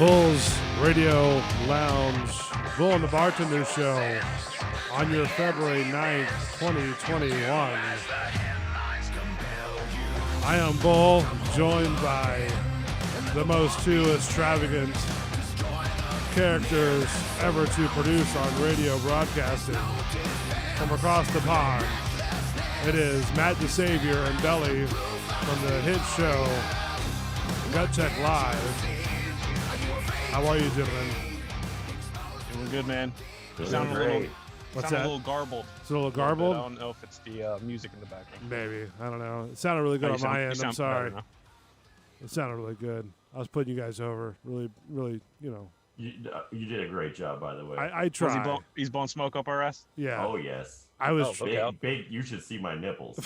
Bull's Radio Lounge, Bull and the Bartender Show on your February 9th, 2021. I am Bull, joined by the most two extravagant characters ever to produce on radio broadcasting from across the pond. It is Matt the Savior and Belly from the hit show Gut Check Live. How are you, gentlemen? Doing good, man. Sound great. What's that? that? A little garbled. It's a little garbled? I don't know if it's the music in the background. Maybe. I don't know. It sounded really good on my end. I'm sorry. It sounded really good. I was putting you guys over. Really, you know. You did a great job, by the way. I tried. He's blowing smoke up our ass? Yeah. Oh, yes. I was... Big, you should see my nipples.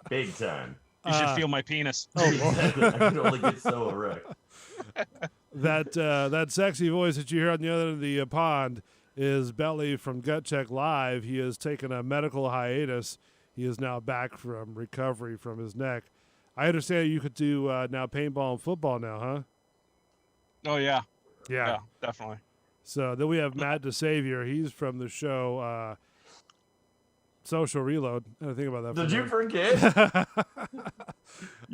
Big time. You should feel my penis. I can only get so erect. That sexy voice that you hear on the other end of the pond is Belly from Gut Check Live. He has taken a medical hiatus. He is now back from recovery from his neck. I understand you could do now paintball and football now, huh? Oh, yeah. Yeah, definitely. So then we have Matt the Savior. He's from the show Social Reload. I had to think about that. Did you forget?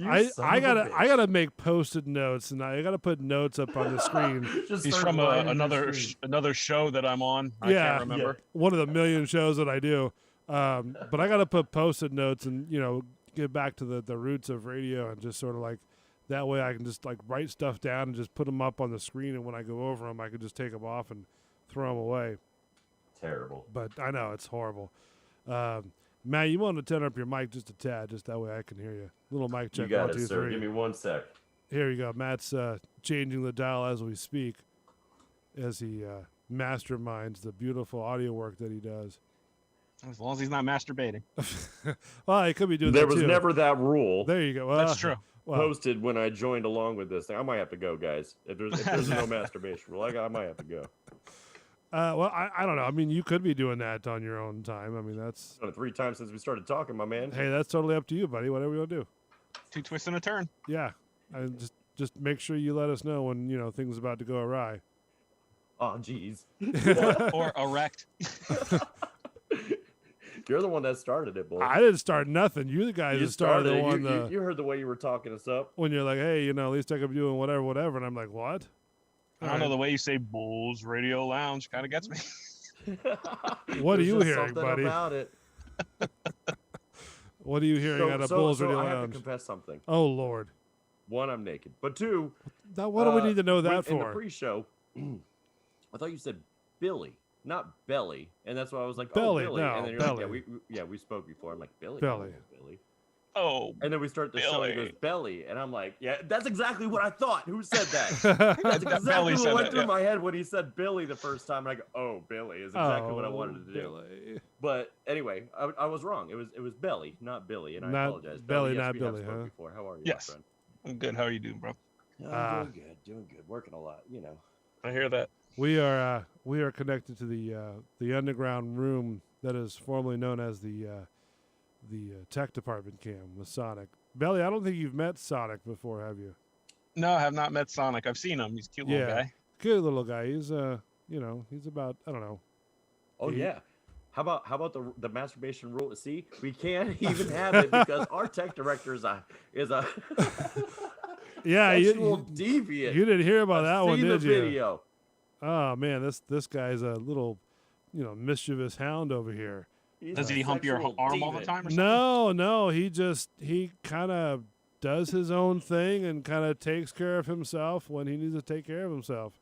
I gotta make posted notes, and I gotta put notes up on the screen. He's from another show that I'm on. I can't remember. One of the million shows that I do. But I gotta put posted notes and get back to the roots of radio, and just sort of like that way I can just like write stuff down and just put them up on the screen, and when I go over them I can just take them off and throw them away. Terrible. But I know it's horrible. Matt, you want to turn up your mic just a tad, just that way I can hear you. Little mic check. You got 1, 2, it, sir. 3. Give me 1 sec. Here you go. Matt's changing the dial as we speak, as he masterminds the beautiful audio work that he does. As long as he's not masturbating. Well, he could be doing There that was too. never that rule. There you go. Well, That's true. Well, Posted when I joined along with this thing. I might have to go, guys. If there's no masturbation rule, I might have to go. well, I don't know. I mean, you could be doing that on your own time. I mean, that's... Done it 3 times since we started talking, my man. Hey, that's totally up to you, buddy. Whatever you want to do. 2 twists and a turn. Yeah. And just make sure you let us know when, things about to go awry. Oh, jeez. or erect. You're the one that started it, boy. I didn't start nothing. You the guys that started the one. You heard the way you were talking us up. When you're like, hey, at least I could be doing whatever. And I'm like, what? I don't know, the way you say Bulls Radio Lounge kind of gets me. What are you just hearing, something buddy? About it. What are you hearing out of Bulls Radio I have Lounge? to confess something. Oh, Lord. 1, I'm naked. But 2, Now, what do we need to know that in the for? pre-show, I thought you said Billy, not Belly, and that's why I was like, Belly, oh, Billy. no, And then you're Belly. like, we spoke before. I'm like, Billy. Belly. Billy. Oh, And then we start the show and he Billy. goes, Belly. And I'm like, yeah, that's exactly what I thought. Who said that? That's exactly Belly what said went that, through yeah. my head when he said Billy the first time. And I go, oh, Billy is exactly what I wanted to do. Billy. But anyway, I was wrong. It was Belly, not Billy, and I Not apologize. Belly, yes, not we have Billy, spoken huh? Before. How are you, Yes. my friend? I'm good. How are you doing, bro? I'm doing good, working a lot, I hear that. We are connected to the underground room that is formerly known as the tech department cam with Sonic. Belly, I don't think you've met Sonic before, have you? No, I have not met Sonic. I've seen him. He's a cute little guy. Good little guy. He's he's about, I don't know. Oh yeah. How about the masturbation rule? See, we can't even have it because our tech director is a Yeah, sexual deviant. You didn't hear about that one, See did the you? video. Oh man, this guy's a little, mischievous hound over here. He's Does a he hump your sexual arm all the demon. time or something? No, he kind of does his own thing and kind of takes care of himself when he needs to take care of himself.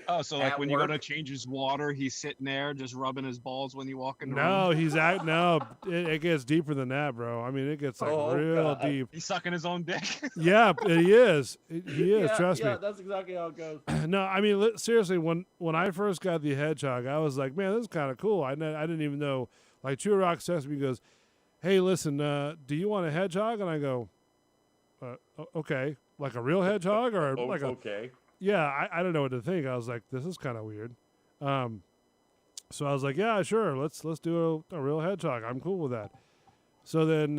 Oh, so like At when you go work? to change his water, he's sitting there just rubbing his balls when you walk in the room? No, it gets deeper than that, bro. I mean, it gets like real God. deep. He's sucking his own dick. Yeah, he is. He is. Trust me. Yeah, that's exactly how it goes. No, I mean seriously. When I first got the hedgehog, I was like, man, this is kind of cool. I didn't even know. Like True Rock Sesame goes, hey, listen, do you want a hedgehog? And I go, okay, like a real hedgehog or like a okay. yeah. I don't know what to think. I was like, this is kind of weird. So I was like, yeah, sure, let's do a real hedgehog. I'm cool with that. So then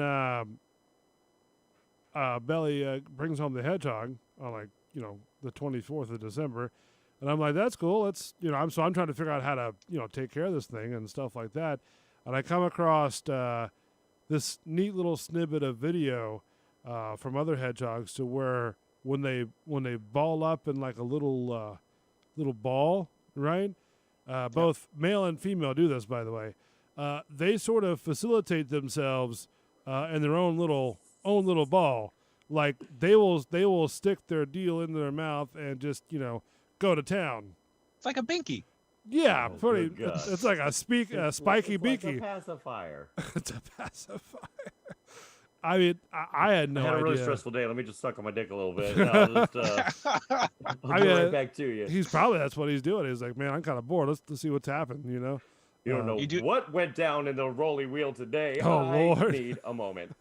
Belly brings home the hedgehog. I'm like, the 24th of December. And I'm like, that's cool. Let's, I'm trying to figure out how to, take care of this thing and stuff like that. And I come across this neat little snippet of video from other hedgehogs to where when they ball up in like a little ball, right? Both male and female do this, by the way. They sort of facilitate themselves in their own little ball. Like they will stick their deal into their mouth and just go to town. It's like a binky. Yeah, Oh, pretty. good God. It's like a spiky it's beaky. like a pacifier. It's a pacifier. I mean, I had no I had a idea. really stressful day. Let me just suck on my dick a little bit. I'll go right back to you. That's what he's doing. He's like, man, I'm kind of bored. Let's see what's happened. You don't know what went down in the rolly wheel today. Oh, I Lord. need a moment.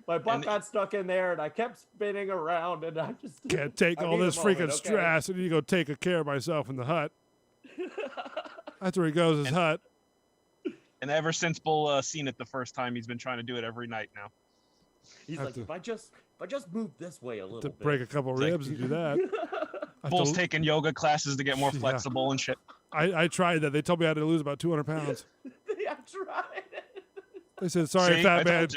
My butt got stuck in there, and I kept spinning around, and I just can't take all this freaking stress. I need to go take care of myself in the hut. That's where he goes, his hut. And ever since Bull seen it the first time, he's been trying to do it every night now. He's like, if I just move this way a little bit, break a couple ribs and do that. Bull's taking yoga classes to get more flexible and shit. I tried that. They told me I had to lose about 200 pounds. I tried. They said, sorry, fat man.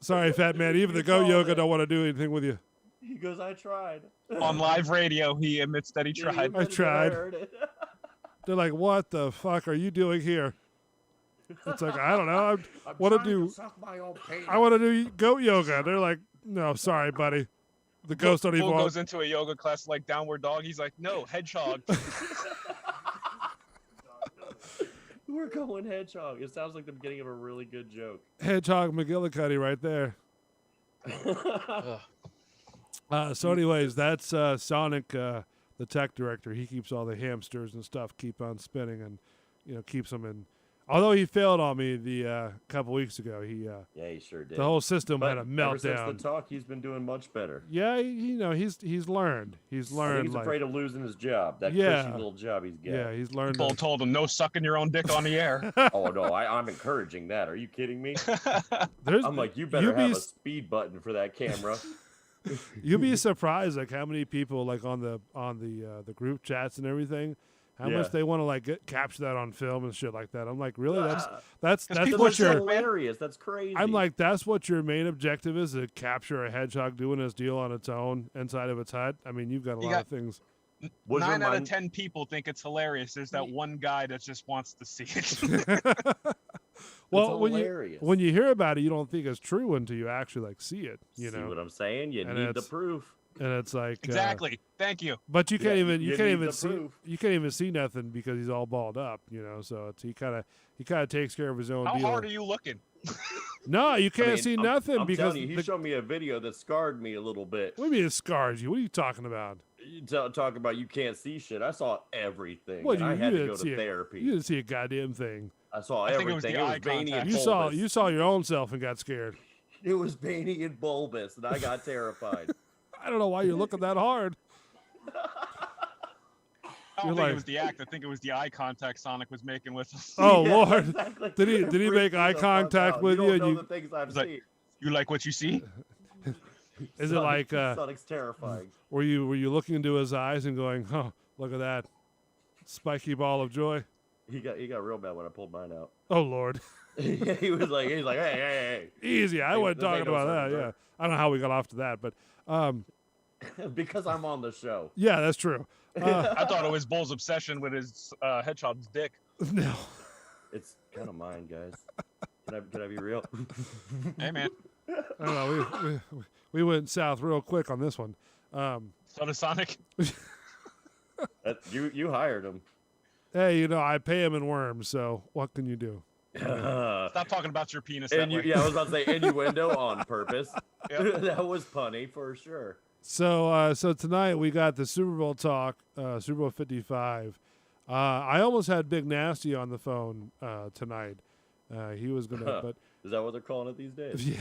Sorry, fat man. Even the goat yoga don't want to do anything with you. He goes, I tried. On live radio, he admits that he tried. I tried. They're like, what the fuck are you doing here? It's like, I don't know. I want to do goat yoga. They're like, no, sorry, buddy. The ghost don't even Bull goes into a yoga class like downward dog. He's like, no, hedgehog. We're going hedgehog. It sounds like the beginning of a really good joke. Hedgehog McGillicuddy right there. So anyways, that's Sonic, the tech director. He keeps all the hamsters and stuff keep on spinning and, keeps them in. Although he failed on me the couple weeks ago, he sure did. The whole system had a meltdown. Ever since the talk, he's been doing much better. Yeah, he's learned. He's learned. He's afraid of losing his job. That cushy little job he's got. Yeah, he's learned. Bull told him no sucking your own dick on the air. Oh no, I'm encouraging that. Are you kidding me? I'm like, you better have a speed button for that camera. You'd be surprised like how many people like on the group chats and everything. How much they want to capture that on film and shit like that. I'm like, really? That's what you're hilarious. That's crazy. I'm like, that's what your main objective is, to capture a hedgehog doing his deal on its own inside of its hut. I mean, you've got a lot of things. 9 out of 10 people think it's hilarious. There's that one guy that just wants to see it. Well, when you hear about it, you don't think it's true until you actually see it. You know what I'm saying? You need the proof. And it's like exactly. Thank you. But you can't even see nothing because he's all balled up. So he kind of takes care of his own. How deal. hard are you looking? No, you can't see nothing I'm because telling you, he showed me a video that scarred me a little bit. What do you mean it scars you? What are you talking about? You talk about you can't see shit. I saw everything. Well, I had to go to therapy. You didn't see a goddamn thing. I saw everything. It was veiny and bulbous. You saw your own self and got scared. It was veiny and bulbous, and I got terrified. I don't know why you're looking that hard. I don't think it was the act. I think it was the eye contact Sonic was making with us. Oh, yeah, Lord. Exactly. Did he make eye contact with you? You don't know the things I've seen. You like what you see? Is it like Sonic's terrifying? Were you looking into his eyes and going, "Oh, look at that spiky ball of joy"? He got real bad when I pulled mine out. Oh Lord. He was like, hey. Easy. I wasn't talking about that. Yeah. I don't know how we got off to that, but because I'm on the show. Yeah, that's true. I thought it was Bull's obsession with his hedgehog's dick. No. It's kind of mine, guys. Can I be real? Hey, man. I don't know. We went south real quick on this one. So does Sonic. You hired him. Hey, I pay him in worms, so what can you do? Stop talking about your penis. I was about to say innuendo on purpose. Yep. That was punny for sure. So tonight we got the Super Bowl talk, Super Bowl 55. I almost had Big Nasty on the phone tonight. He was gonna, but is that what they're calling it these days? Yeah.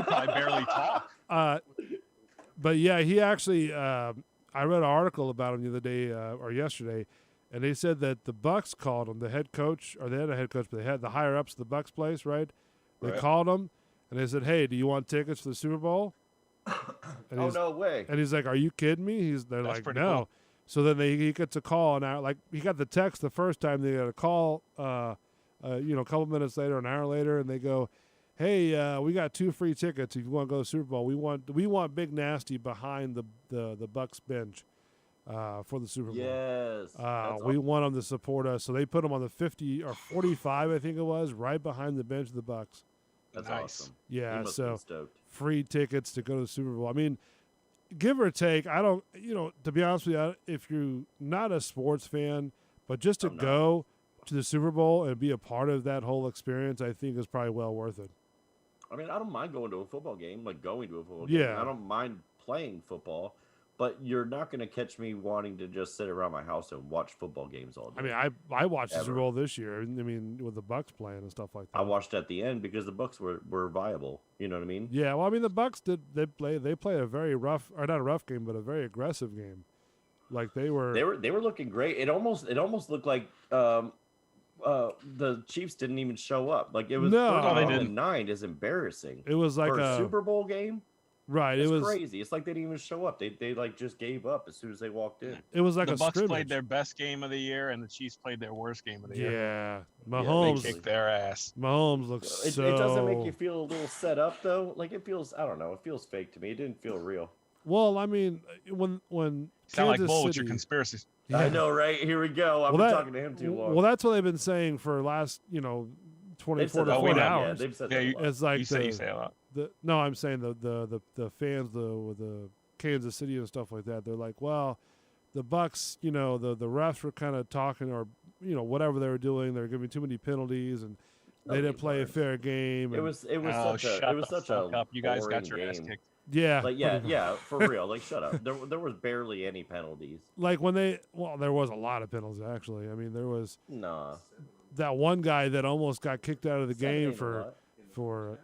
I barely talk. But yeah, he actually. I read an article about him the other day or yesterday, and they said that the Bucs called him, the head coach, or they had a head coach, but they had the higher ups of the Bucs place, right? They called him, and they said, "Hey, do you want tickets for the Super Bowl?" And Oh, no way. And he's like, "Are you kidding me?" They're That's like, pretty "No." cool. So then he gets a call, and like he got the text the first time. They got a call, a couple minutes later, an hour later, and they go, "Hey, we got 2 free tickets if you want to go to the Super Bowl. We want Big Nasty behind the Bucks bench for the Super Bowl. Yes. We want them to support us." So they put him on the 50 or 45, I think it was, right behind the bench of the Bucks. That's Nice. awesome. Yeah, He must so have been stoked. free tickets to go to the Super Bowl. I mean, give or take, I don't, to be honest with you, if you're not a sports fan, but just to I'm not. go to the Super Bowl and be a part of that whole experience, I think is probably well worth it. I mean, I don't mind going to a football game, like going to a football game. Yeah. I don't mind playing football, but you're not going to catch me wanting to just sit around my house and watch football games all day. I mean, I watched the Super Ever. Bowl this year. I mean, with the Bucks playing and stuff like that. I watched at the end because the Bucks were viable. You know what I mean? Yeah, well, I mean, the Bucks they played a very rough, or not a rough game, but a very aggressive game. Like they were looking great. It almost looked like the Chiefs didn't even show up. Like it was No. No, they 9 is embarrassing. It was like For a Super Bowl game. right. It's It was crazy. It's like they didn't even show up. They like just gave up as soon as they walked in. It was like The a Bucks scrimmage. played their best game of the year, and the Chiefs played their worst game of the year. Yeah, They Mahomes. kicked their ass. Mahomes looks It so. doesn't make you feel a little set up though. Like it feels, I don't know, it feels fake to me. It didn't feel real. Well, I mean, when Sound like Kansas bull with City, your conspiracies. I Yeah. know, right? Here we go. I've Well, been talking to him too long. Well, that's what they've been saying for the last, They've 24 said to that 40 a lot. Yeah, hours. they've said Yeah, that a you- lot. It's like You say a lot. no, I'm saying the fans, the Kansas City and stuff like that. They're like, well, the Bucks, the refs were kind of talking, or whatever they were doing. They were giving too many penalties, and they didn't play a fair game. It and- was Oh, such a shut it was the such a fuck up. You guys got boring your ass game. kicked. yeah, Like pretty much. yeah, for real. Like shut up. There was barely any penalties. Like when there was a lot of penalties actually. I mean, there was Nah. that one guy that almost got kicked out of the Seven game ain't a lot. for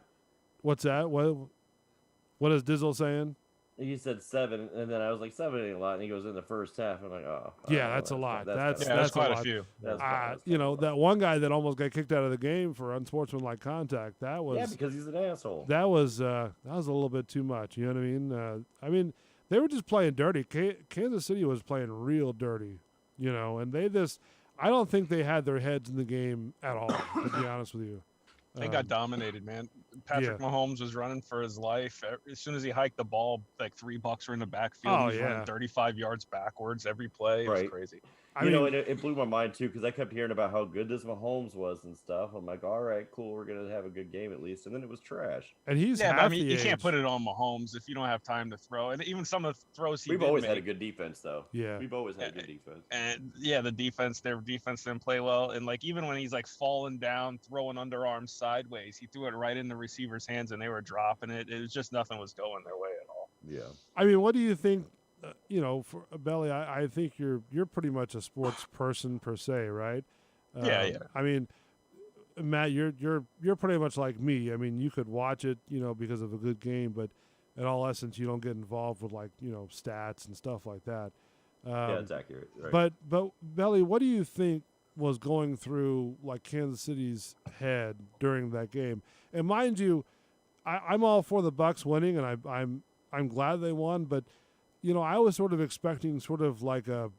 what's that? What is Dizzle saying? He said 7, and then I was like 7 ain't a lot, and he goes in the first half. I'm like, oh. Yeah, that's a lot. That's Yeah, there's a quite a lot. few. That one guy that almost got kicked out of the game for unsportsmanlike contact. That was yeah, because he's an asshole. that was a little bit too much. You know what I mean? They were just playing dirty. Kansas City was playing real dirty. And they just. I don't think they had their heads in the game at all. To be honest with you. They got dominated, man. Patrick Mahomes was running for his life. As soon as he hiked the ball, like 3 Bucks were in the backfield. Oh, he was yeah. running 35 yards backwards every play. It was Right. crazy. It blew my mind too because I kept hearing about how good this Mahomes was and stuff. I'm like, all right, cool, we're gonna have a good game at least, and then it was trash. And he's Yeah, half but I mean, the you can't age. put it on Mahomes if you don't have time to throw. And even some of the throws We've did always make, had a good defense, though. Yeah. We've always had a good defense. And yeah, their defense didn't play well. And like even when he's like falling down, throwing underarms sideways, he threw it right in the receiver's hands and they were dropping it. It was just nothing was going their way at all. Yeah. I mean, what do you think? For Belly, I think you're pretty much a sports person per se, right? Yeah. I mean, Matt, you're pretty much like me. I mean, you could watch it, because of a good game, but in all essence, you don't get involved with like stats and stuff like that. Yeah, that's accurate. Right. But Belly, what do you think was going through like Kansas City's head during that game? And mind you, I'm all for the Bucks winning, and I'm glad they won, but I was sort of expecting sort of like a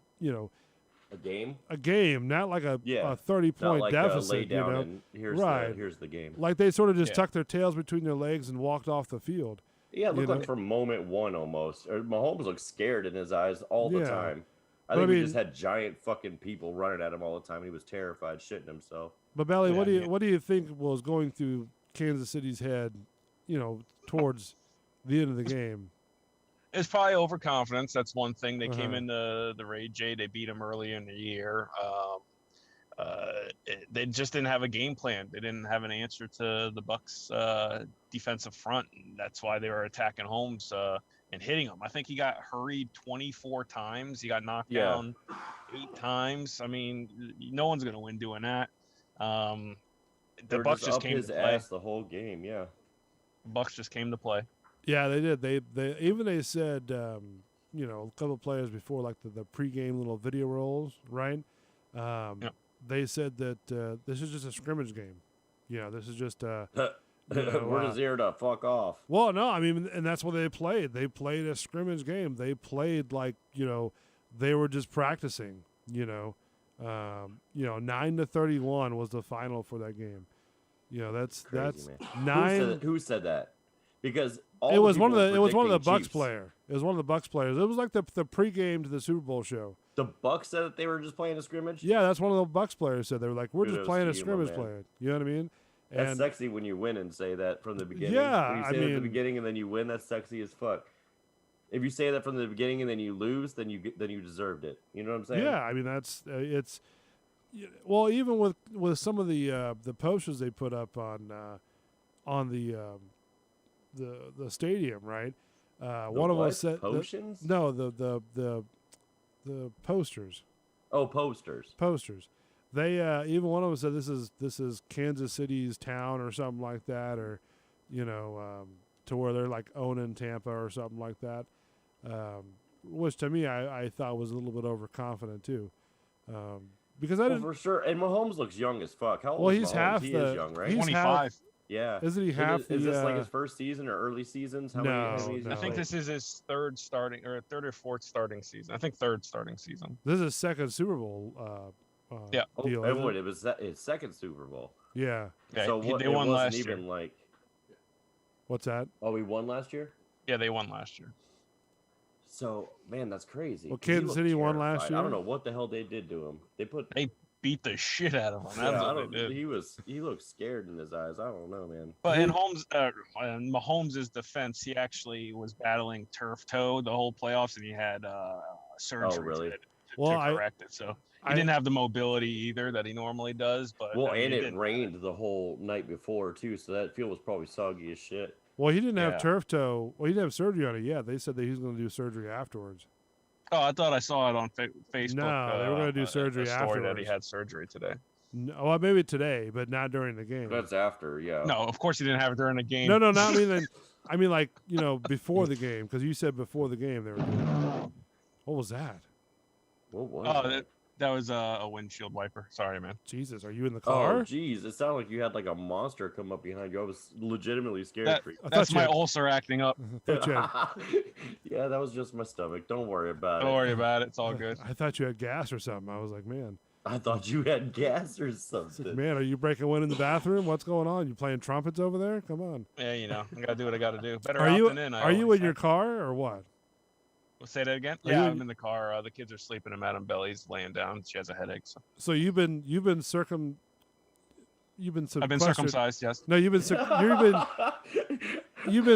game, not like a 30-point Not like deficit. lay down and here's the game. Like they sort of just tucked their tails between their legs and walked off the field. Yeah, it looked like from moment one almost. Mahomes looked scared in his eyes all the time. I think he just had giant fucking people running at him all the time. And he was terrified, shitting himself. But Belly, what do you think was going through Kansas City's head, towards the end of the game? It's probably overconfidence. That's one thing. They came into the Ray J. They beat him early in the year. They just didn't have a game plan. They didn't have an answer to the Bucks' defensive front. And that's why they were attacking Holmes and hitting him. I think he got hurried 24 times. He got knocked down 8 times. I mean, no one's going to win doing that. The Bucks just came to play. Ass the whole game. Yeah. Bucks just came to play. Yeah, they did. They said, a couple of players before, like the pregame little video rolls, right? They said that this is just a scrimmage game. This is just You know, We're just here to fuck off. Well, no, I mean, and that's what they played. They played a scrimmage game. They played like, they were just practicing. 9-31 was the final for that game. That's Crazy, that's man. 9. Who said that? Because It was one of the Bucks Chiefs. player. It was one of the Bucks players. It was like the pregame to the Super Bowl show. The Bucks said that they were just playing a scrimmage. Yeah, that's one of the Bucks players said. They were like, we're just Kudos playing a to you, my scrimmage man. play. You know what I mean? That's And sexy when you win and say that from the beginning. Yeah, when you say that at the beginning and then you win, that's sexy as fuck. If you say that from the beginning and then you lose, then you deserved it. You know what I'm saying? yeah, I mean that's it's. Well, even with some of the posters they put up on the stadium, right? One of us said potions. No, the posters. Oh, posters. Posters. They even one of them said this is Kansas City's town or something like that, or to where they're like owning Tampa or something like that, which to me I thought was a little bit overconfident too, because I didn't. For sure. And Mahomes looks young as fuck. How old Well, is he's Mahomes? half He the. is young, right? He's 25. Yeah. Isn't he half Is the? this like his first season or early seasons? How No, many I think this is his third or fourth starting season. I think third starting season. This is his second Super Bowl. Yeah. Deal, Oh, isn't it? it was his second Super Bowl. Yeah. Yeah, So they it won wasn't last even year. like. What's that? Oh, we won last year. Yeah, they won last year. So man, that's crazy. Well, 'cause he Kansas looked City won last terrified. year? I don't know what the hell they did to him. They Beat the shit out of him. Yeah, That's I what don't. they did. He looked scared in his eyes. I don't know, man. But in Mahomes' defense, he actually was battling turf toe the whole playoffs, and he had surgery really? to Well, correct it. So he didn't have the mobility either that he normally does. But Well, I mean, and he it didn't- rained the whole night before too, so that field was probably soggy as shit. Well, he didn't have Yeah. turf toe. Well, he didn't have surgery on it yet. They said that he was going to do surgery afterwards. Oh, I thought I saw it on Facebook. No, they were gonna do surgery a story that he afterwards. had surgery today. No, well, maybe today, but not during the game. That's after, yeah. No, of course he didn't have it during the game. No, not I mean like before the game, because you said before the game they were doing it. What was that? What was Oh, that? that was a windshield wiper. Sorry, man. Jesus, are you in the Oh, car? jeez. It sounded like you had like a monster come up behind you. I was legitimately scared That- for you. I That's thought you my had- ulcer acting up. thought you had- Yeah, that was just my stomach. Don't worry about Don't it. worry about it. It's all good. I thought you had gas or something. I was like, man, I thought you had gas or it's like, something. man, are you breaking wind in the bathroom? What's going on? You playing trumpets over there? Come on. Yeah, I gotta do what I gotta do. Better Are out you than in. I are you always in your say. car or what? Say that again? Are Yeah, you- I'm in the car. The kids are sleeping, and Madam Belly's laying down. She has a headache. So So you've been sequestered. I've been circumcised. Yes. No, you've been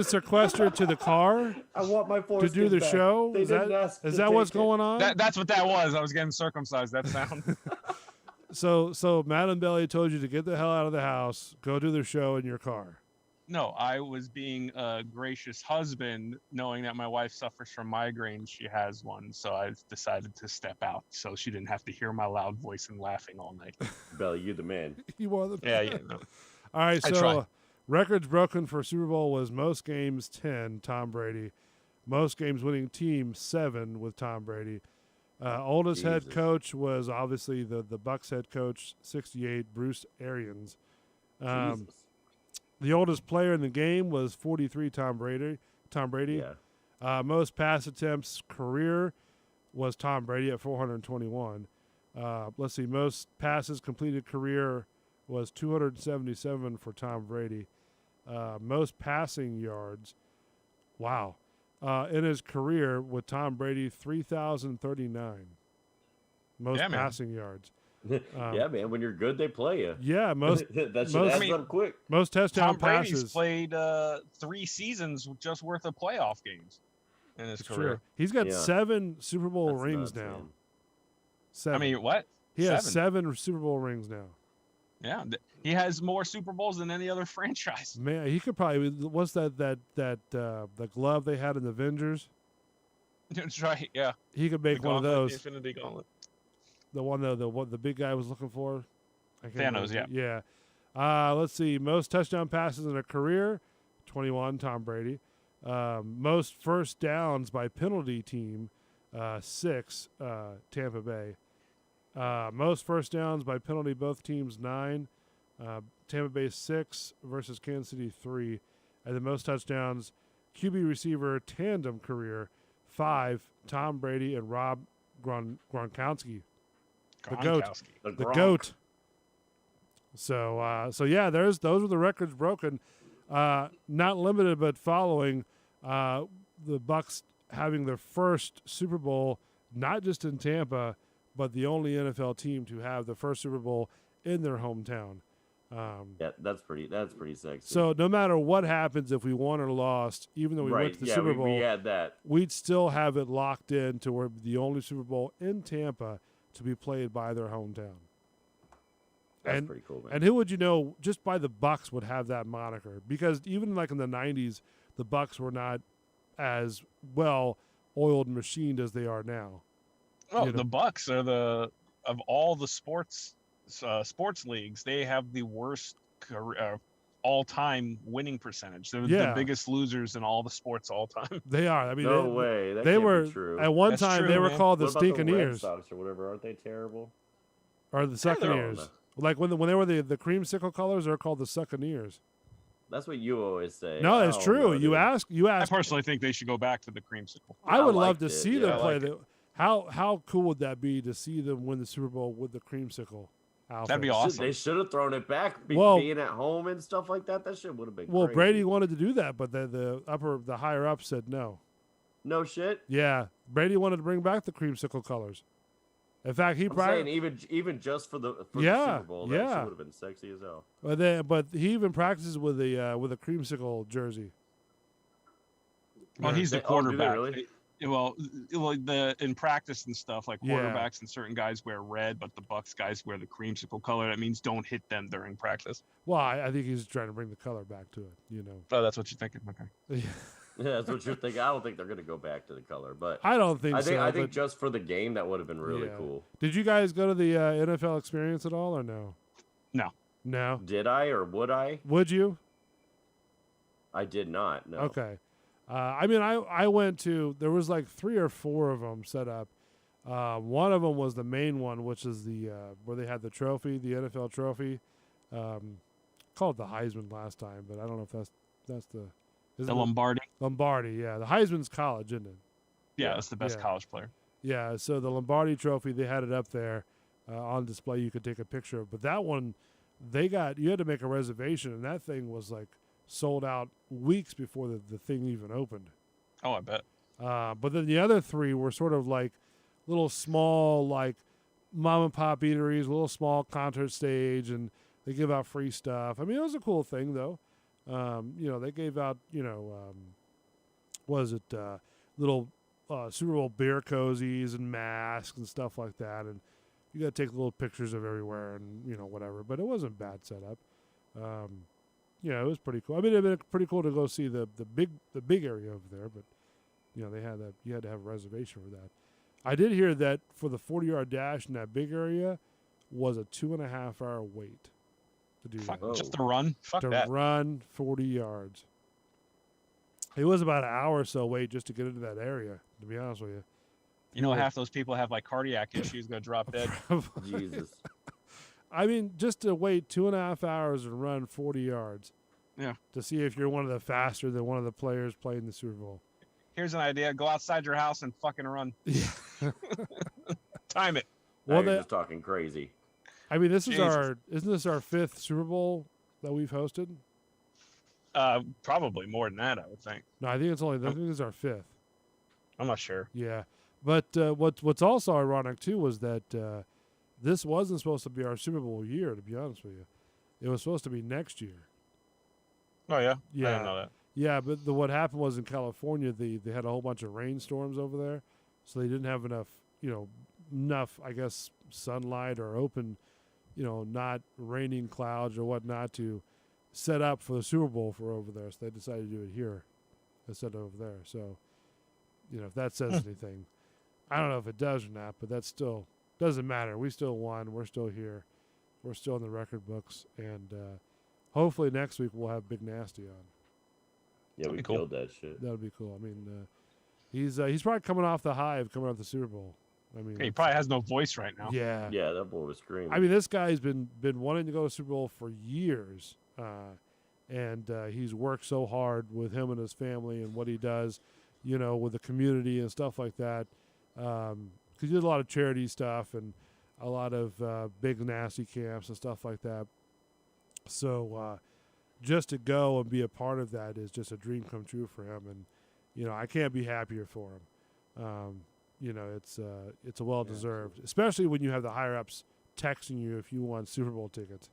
sequestered to the car I want my to foreskin do the back. show. They didn't ask Is to that what's take it. going on? That's what that was. I was getting circumcised. That sound. So Madam Belly told you to get the hell out of the house, go do the show in your car. No, I was being a gracious husband, knowing that my wife suffers from migraines. She has one, so I decided to step out so she didn't have to hear my loud voice and laughing all night. Belly, you the man. You are the Yeah. No. All right, I so try. records broken for Super Bowl was most games 10, Tom Brady. Most games winning team 7 with Tom Brady. Oldest head Jesus. coach was obviously the Bucks head coach, 68, Bruce Arians. Jesus. The oldest player in the game was 43, Tom Brady. Yeah. Most pass attempts career was Tom Brady at 421. Let's see, most passes completed career was 277 for Tom Brady. Most passing yards, wow. In his career with Tom Brady, 3,039. Most Yeah, man. passing yards. Yeah, man. When you're good, they play you. Yeah, most that shit most- adds I mean, up quick. most touchdown Tom Brady's passes. played 3 seasons just worth of playoff games in his It's career. true. He's got Yeah. 7 Super Bowl That's rings nuts, now. man. 7. I mean, what? he has 7. 7 Super Bowl rings now. Yeah, he has more Super Bowls than any other franchise. Man, he could probably. What's the glove they had in the Avengers? That's right. Yeah. He could make The one of gauntlet, those. the Infinity Gauntlet. The one the big guy was looking for. I can't Thanos, remember. Yeah. Let's see. Most touchdown passes in a career, 21. Tom Brady. Most first downs by penalty team, 6. Tampa Bay. Most first downs by penalty both teams, 9. Tampa Bay 6 versus Kansas City 3. And the most touchdowns, QB receiver tandem career 5, Tom Brady and Rob Gronkowski. The GOAT. The GOAT. So yeah, those were the records broken. Not limited, but following the Bucs having their first Super Bowl, not just in Tampa, but the only NFL team to have the first Super Bowl in their hometown. Yeah, that's pretty sexy. So no matter what happens, if we won or lost, even though we went to the Super Bowl, we had that. We'd still have it locked in to where the only Super Bowl in Tampa to be played by their hometown. That's pretty cool, man. And who would you know just by the Bucs would have that moniker? Because even like in the 90s, the Bucs were not as well oiled and machined as they are now. Oh, the Bucs are of all the sports leagues, they have the worst all-time winning percentage. They're the biggest losers in all the sports all time. They are. I mean, no way. That they can't were be true. At one That's time. True, they were man. called the What about Stinking the Red Ears, Sox or whatever. Aren't they terrible? or the Sucking Ears. Like when they were the creamsicle colors, they're called the Sucking Ears. That's what you always say. No, it's true. You ask. I personally think they should go back to the creamsicle. I would love to see them play. Like how cool would that be to see them win the Super Bowl with the creamsicle outfit? That'd be awesome. They should have thrown it back, being at home and stuff like that. That shit would have been. Well, crazy. Brady wanted to do that, but the higher up said no. No shit. Yeah, Brady wanted to bring back the creamsicle colors. In fact, I'm saying even just for the Super Bowl, that shit would have been sexy as hell. But he even practices with a creamsicle jersey. Well, he's the quarterback. Really? Well, in practice and stuff, like quarterbacks and certain guys wear red, but the Bucs guys wear the creamsicle color. That means don't hit them during practice. Well, I think he's trying to bring the color back to it. Oh, that's what you're thinking. Okay. Yeah, that's what you're thinking. I don't think they're going to go back to the color, but I don't think so. I think just for the game, that would have been really cool. Did you guys go to the NFL experience at all, or no? No. No. Did I or would I? Would you? I did not. No. Okay. I mean, I went to. There was like 3 or 4 of them set up. One of them was the main one, which is the where they had the trophy, the NFL trophy. Called the Heisman last time, but I don't know if that's the. The Lombardi. Lombardi, yeah. The Heisman's college, isn't it? Yeah, that's the best college player. Yeah, so the Lombardi trophy, they had it up there on display. You could take a picture of. But that one, you had to make a reservation, and that thing was like sold out weeks before the thing even opened. Oh, I bet. But then the other 3 were sort of like little small, like mom and pop eateries, a little small concert stage, and they give out free stuff. I mean, it was a cool thing, though. They gave out, little Super Bowl beer cozies and masks and stuff like that. And you got to take little pictures of everywhere and, whatever. But it wasn't bad setup. It was pretty cool. I mean, it'd been pretty cool to go see the big area over there. But, they had that. You had to have a reservation for that. I did hear that for the 40-yard dash in that big area was a 2.5-hour wait. To do just to run. Run 40 yards. It was about an hour or so wait just to get into that area, to be honest with you. Half those people have like cardiac issues, going to drop dead. Jesus. I mean, just to wait 2.5 hours and run 40 yards. Yeah. To see if you're one of the faster than one of the players playing the Super Bowl. Here's an idea. Go outside your house and fucking run. Yeah. Time it. Well, you're just talking crazy. I mean, isn't this our 5th Super Bowl that we've hosted? Probably more than that, I would think. No, I think this is our 5th. I'm not sure. Yeah, but what's also ironic too was that this wasn't supposed to be our Super Bowl year. To be honest with you, it was supposed to be next year. Oh yeah, yeah, I didn't know that. Yeah, but what happened was in California, they had a whole bunch of rainstorms over there, so they didn't have enough, I guess, sunlight or open. Not raining clouds or whatnot to set up for the Super Bowl for over there. So they decided to do it here instead of over there. So, if that says anything, I don't know if it does or not, but that still doesn't matter. We still won. We're still here. We're still in the record books. And hopefully next week we'll have Big Nasty on. Yeah, we killed that shit. That would be cool. I mean, he's probably coming off the high of coming off the Super Bowl. I mean, he probably has no voice right now. Yeah. Yeah, that boy was screaming. I mean, this guy's been wanting to go to Super Bowl for years, and he's worked so hard with him and his family and what he does, with the community and stuff like that. Because he did a lot of charity stuff and a lot of big nasty camps and stuff like that. So just to go and be a part of that is just a dream come true for him, and I can't be happier for him. It's a well deserved, especially when you have the higher ups texting you if you want Super Bowl tickets.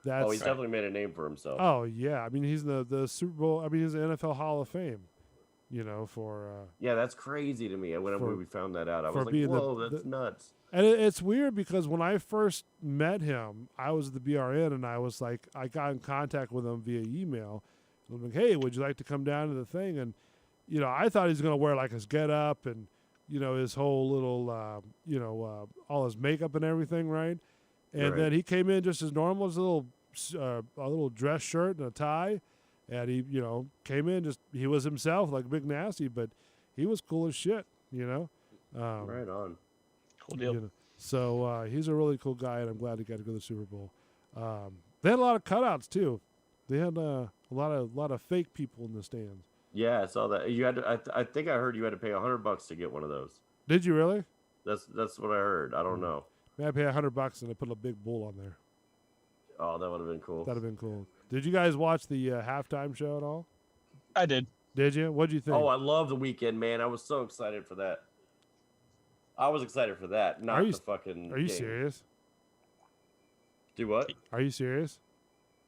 That's he's definitely made a name for himself. Oh yeah, I mean he's the Super Bowl. I mean he's the NFL Hall of Fame. For yeah, that's crazy to me. Whenever we found that out, I was like, "Whoa, that's nuts." And it's weird because when I first met him, I was at the BRN, and I was like, I got in contact with him via email. I'm like, "Hey, would you like to come down to the thing?" And I thought he was gonna wear like his get up and his whole little all his makeup and everything, right? And then he came in just as normal, as a little dress shirt and a tie. And he, came in he was himself, like Big Nasty, but he was cool as shit, Right on. Cool deal. So he's a really cool guy, and I'm glad he got to go to the Super Bowl. They had a lot of cutouts too. They had a lot of fake people in the stands. Yeah, I saw that. You had to. I think I heard you had to pay $100 to get one of those. Did you really? That's what I heard. I don't know. I pay $100 and they put a big bull on there. Oh, that would have been cool. That'd have been cool. Did you guys watch the halftime show at all? I did. Did you? What'd you think? Oh, I love the weekend, man. I was so excited for that. I was excited for that. Not the fucking. Are you serious? Do what? Are you serious?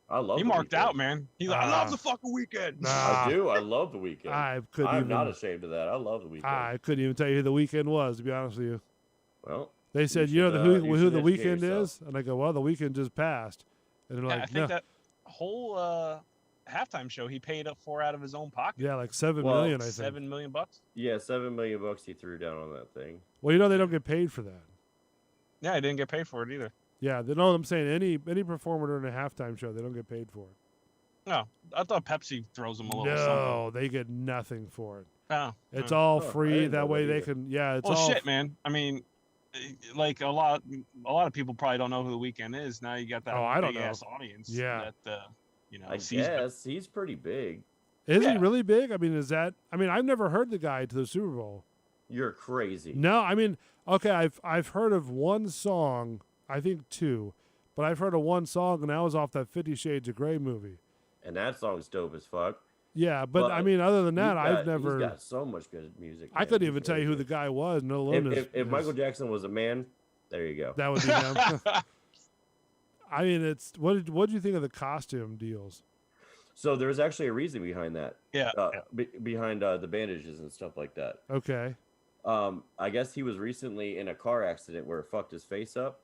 I love. He marked out, man. He's like, I love the fucking weekend. Nah. I do. I love the weekend. I'm not ashamed of that. I love the weekend. I couldn't even tell you who the weekend was, to be honest with you. Well, they said, who the weekend is, and I go, well, the weekend just passed, and they're like, I think that whole halftime show he paid up for out of his own pocket. Yeah, like $7 million, I think. $7 million. Yeah, $7 million he threw down on that thing. Well, they don't get paid for that. Yeah, I didn't get paid for it either. Yeah, they know what I'm saying. Any performer during a halftime show, they don't get paid for it. No, I thought Pepsi throws them a little something. No, they get nothing for it. Oh, it's all free. That way they can. Yeah, it's all shit, man. I mean, like a lot of people probably don't know who the weekend is. Now you got that big ass audience. Yeah, that I guess he's pretty big. Is he really big? I mean, I've never heard the guy to the Super Bowl. You're crazy. No, I mean, okay, I've heard of one song. I think two, but I've heard of one song, and that was off that 50 Shades of Grey movie. And that song's dope as fuck. Yeah, but I mean, other than that, I've never. He's got so much good music. I couldn't even tell you who the guy was. No alone. If Michael Jackson was a man, there you go. That would be him. I mean, what did you think of the costume deals? So there's actually a reason behind that. Yeah. Behind the bandages and stuff like that. Okay. I guess he was recently in a car accident where it fucked his face up.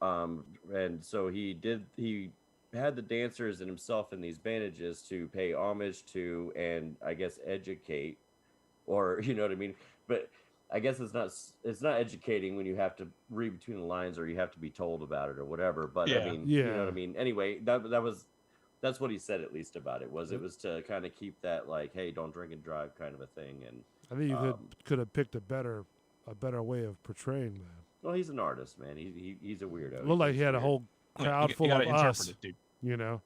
And so he had the dancers and himself in these bandages to pay homage to and I guess educate, or you know what I mean. But I guess it's not educating when you have to read between the lines or you have to be told about it or whatever. But I mean, you know what I mean. Anyway, that's what he said at least about it was to kind of keep that like, hey, don't drink and drive kind of a thing. And I think you could have picked a better way of portraying that. Well, he's an artist, man. He's a weirdo. It looked like he had a whole crowd full of us. It, dude. You know,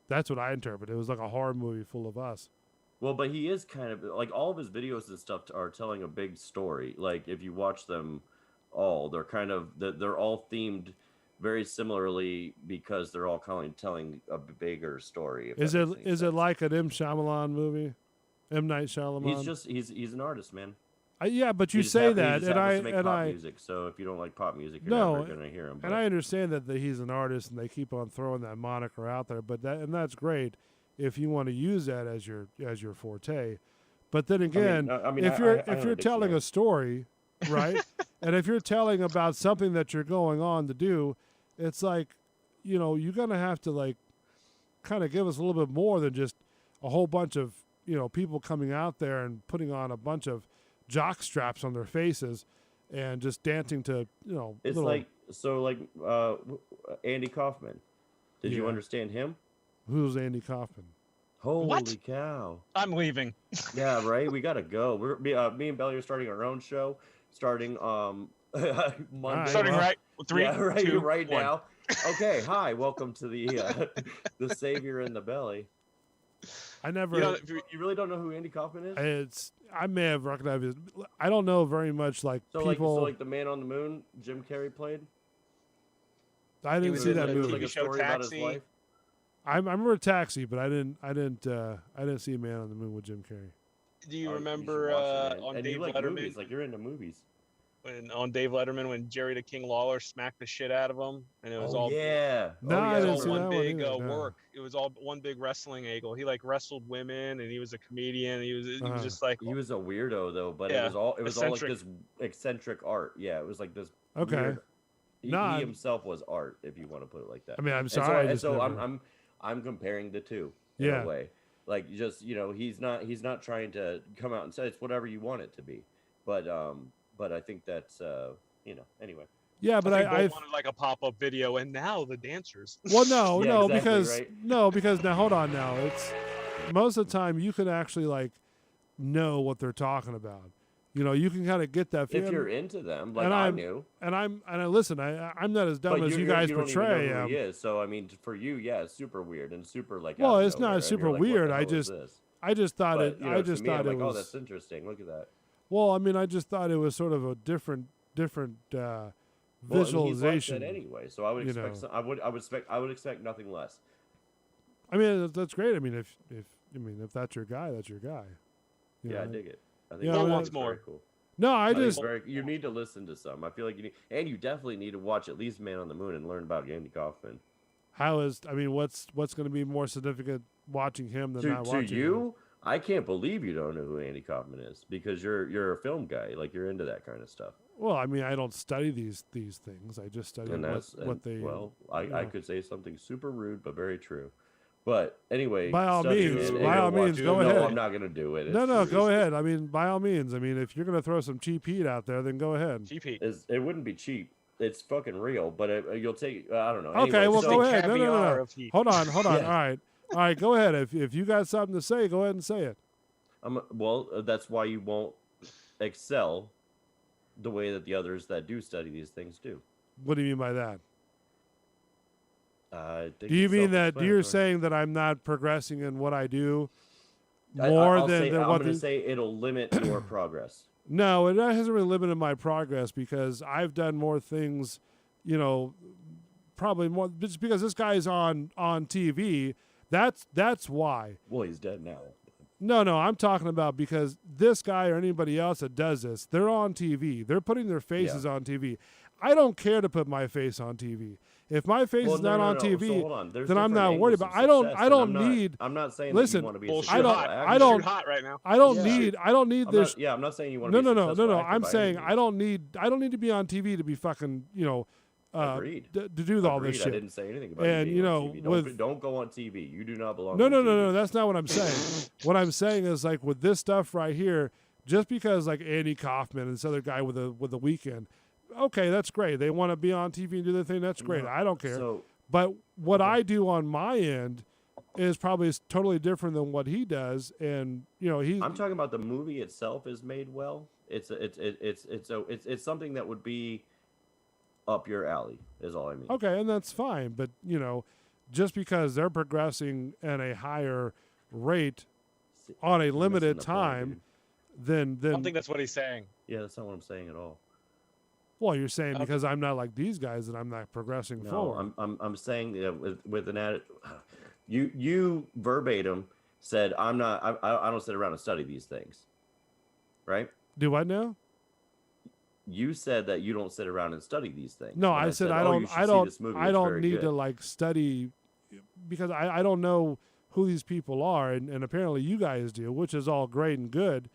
that's what I interpret. It was like a horror movie full of us. Well, but he is kind of like all of his videos and stuff are telling a big story. Like if you watch them all, they're all themed very similarly because they're all telling a bigger story. Is it like an M. Shyamalan movie? M. Night Shyamalan. He's an artist, man. Yeah, but you say that, and I music. So if you don't like pop music, you're never gonna hear him. And I understand that he's an artist, and they keep on throwing that moniker out there. But that's great if you want to use that as your forte. But then again, if you're telling a story, right, and if you're telling about something that you're going on to do, it's like, you're gonna have to like kind of give us a little bit more than just a whole bunch of people coming out there and putting on a bunch of jock straps on their faces and just dancing to it's like Andy Kaufman. Did you understand him? Who's Andy Kaufman? Holy cow, I'm leaving. Yeah, right. We gotta go. Me and Belly are starting our own show, starting Monday. Starting right 3, yeah, right, 2, right 1. now. Okay, hi, welcome to the the Savior in the Belly. I never. You really don't know who Andy Kaufman is? I may have recognized it. I don't know very much people. Like the Man on the Moon, Jim Carrey played. I didn't see that movie. Like a story about his life. I remember Taxi, but I didn't see Man on the Moon with Jim Carrey. Do you remember on Dave Letterman? Movies, like you're into movies. On Dave Letterman, when Jerry the King Lawler smacked the shit out of him, and it was No, I didn't see one that big one either, work. It was all one big wrestling angle. He like wrestled women, and he was a comedian. He was just like he was a weirdo though, but it was all like this eccentric art. Yeah, it was like this. Okay. Weird, he himself was art, if you want to put it like that. I mean, I'm sorry. I'm comparing the two in yeah. a way. Like just he's not trying to come out and say it's whatever you want it to be, but I think that's anyway. Yeah, but I wanted like a pop-up video, and now the dancers. Well, no, yeah, no, exactly, because right? because now hold on, now it's most of the time you can actually know what they're talking about. You can kind of get that feeling. If you're into them, like I knew. And I'm listen, I'm not as dumb as you guys portray. Don't even know who he is. So I mean, for you, yeah, it's super weird and super Well, it's not super weird. I just thought it. I just thought it was. Oh, that's interesting. Look at that. Well, I mean, I just thought it was sort of a different visualization. Well, anyway, so I would expect. I would expect nothing less. I mean, that's great. I mean, if that's your guy, that's your guy. Yeah, I dig it. I think wants more. Cool. No, you need to listen to some. I feel like you need, and you definitely need to watch at least Man on the Moon and learn about Andy Kaufman. What's going to be more significant watching him than not watching to you? him? I can't believe you don't know who Andy Kaufman is because you're a film guy, like you're into that kind of stuff. Well, I mean, I don't study these things. I just study what they. Well, I could say something super rude but very true. But anyway, by all means, go ahead. No, I'm not going to do it. Go ahead. I mean, by all means. I mean, if you're going to throw some cheap heat out there, then go ahead. Cheap heat. It wouldn't be cheap. It's fucking real, but you'll take. I don't know. Okay, anyway, well, go ahead. No. Hold on. Yeah. All right. Go ahead. If you got something to say, go ahead and say it. Well, that's why you won't excel the way that the others that do study these things do. What do you mean by that? Do you mean that you're saying that I'm not progressing in what I do more I'm than what? I'm going to say it'll limit your progress. No, it hasn't really limited my progress because I've done more things, probably more just because this guy's on TV. That's why. Well, he's dead now. No, I'm talking about because this guy or anybody else that does this, they're on TV. They're putting their faces on TV. I don't care to put my face on TV. If my face is not on TV, so then I'm not worried about. I don't need. I'm not saying. Listen, that you want to be. I don't. Hot right now. I don't need this. I'm not saying you want to. No. I'm saying I don't need to be on TV to be fucking to do all this shit. I didn't say anything about and being on TV. Don't go on TV. You do not belong. No. That's not what I'm saying. What I'm saying is like with this stuff right here, just because like Andy Kaufman and this other guy with the Weekend. Okay, that's great. They want to be on TV and do their thing. That's great. I don't care. But what I do on my end is probably totally different than what he does. And I'm talking about the movie itself is made well. It's something that would be up your alley. Is all I mean. Okay, and that's fine. But just because they're progressing at a higher rate on a limited time, then I don't think that's what he's saying. Yeah, that's not what I'm saying at all. Well, you're saying because I'm not like these guys that I'm not progressing forward. I'm saying that with an attitude. You verbatim said I don't sit around and study these things, right? Do what now? You said that you don't sit around and study these things. No, I said I don't need to like study because I don't know who these people are, and apparently you guys do, which is all great and good.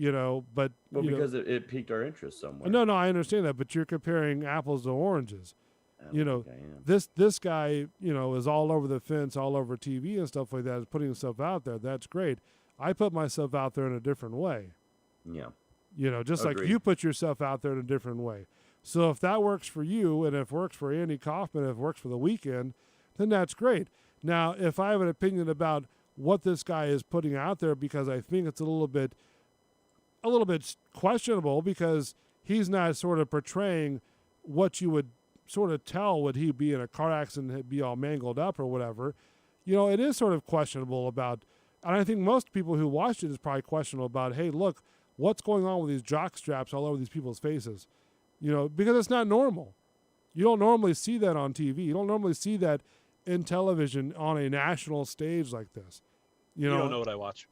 But because it piqued our interest somewhere. No, I understand that, but you're comparing apples to oranges. This guy, is all over the fence, all over TV and stuff like that, is putting himself out there. That's great. I put myself out there in a different way. Yeah. Just Agreed. like you put yourself out there in a different way. So if that works for you, and if it works for Andy Kaufman, if it works for The Weeknd, then that's great. Now, if I have an opinion about what this guy is putting out there, because I think it's a little bit questionable because he's not sort of portraying what you would sort of tell would he be in a car accident and be all mangled up or whatever. You know, it is sort of questionable about, and I think most people who watched it is probably questionable about, hey, look, what's going on with these jock straps all over these people's faces? You know, because it's not normal. You don't normally see that on TV. You don't normally see that in television on a national stage like this. You don't know what I watch.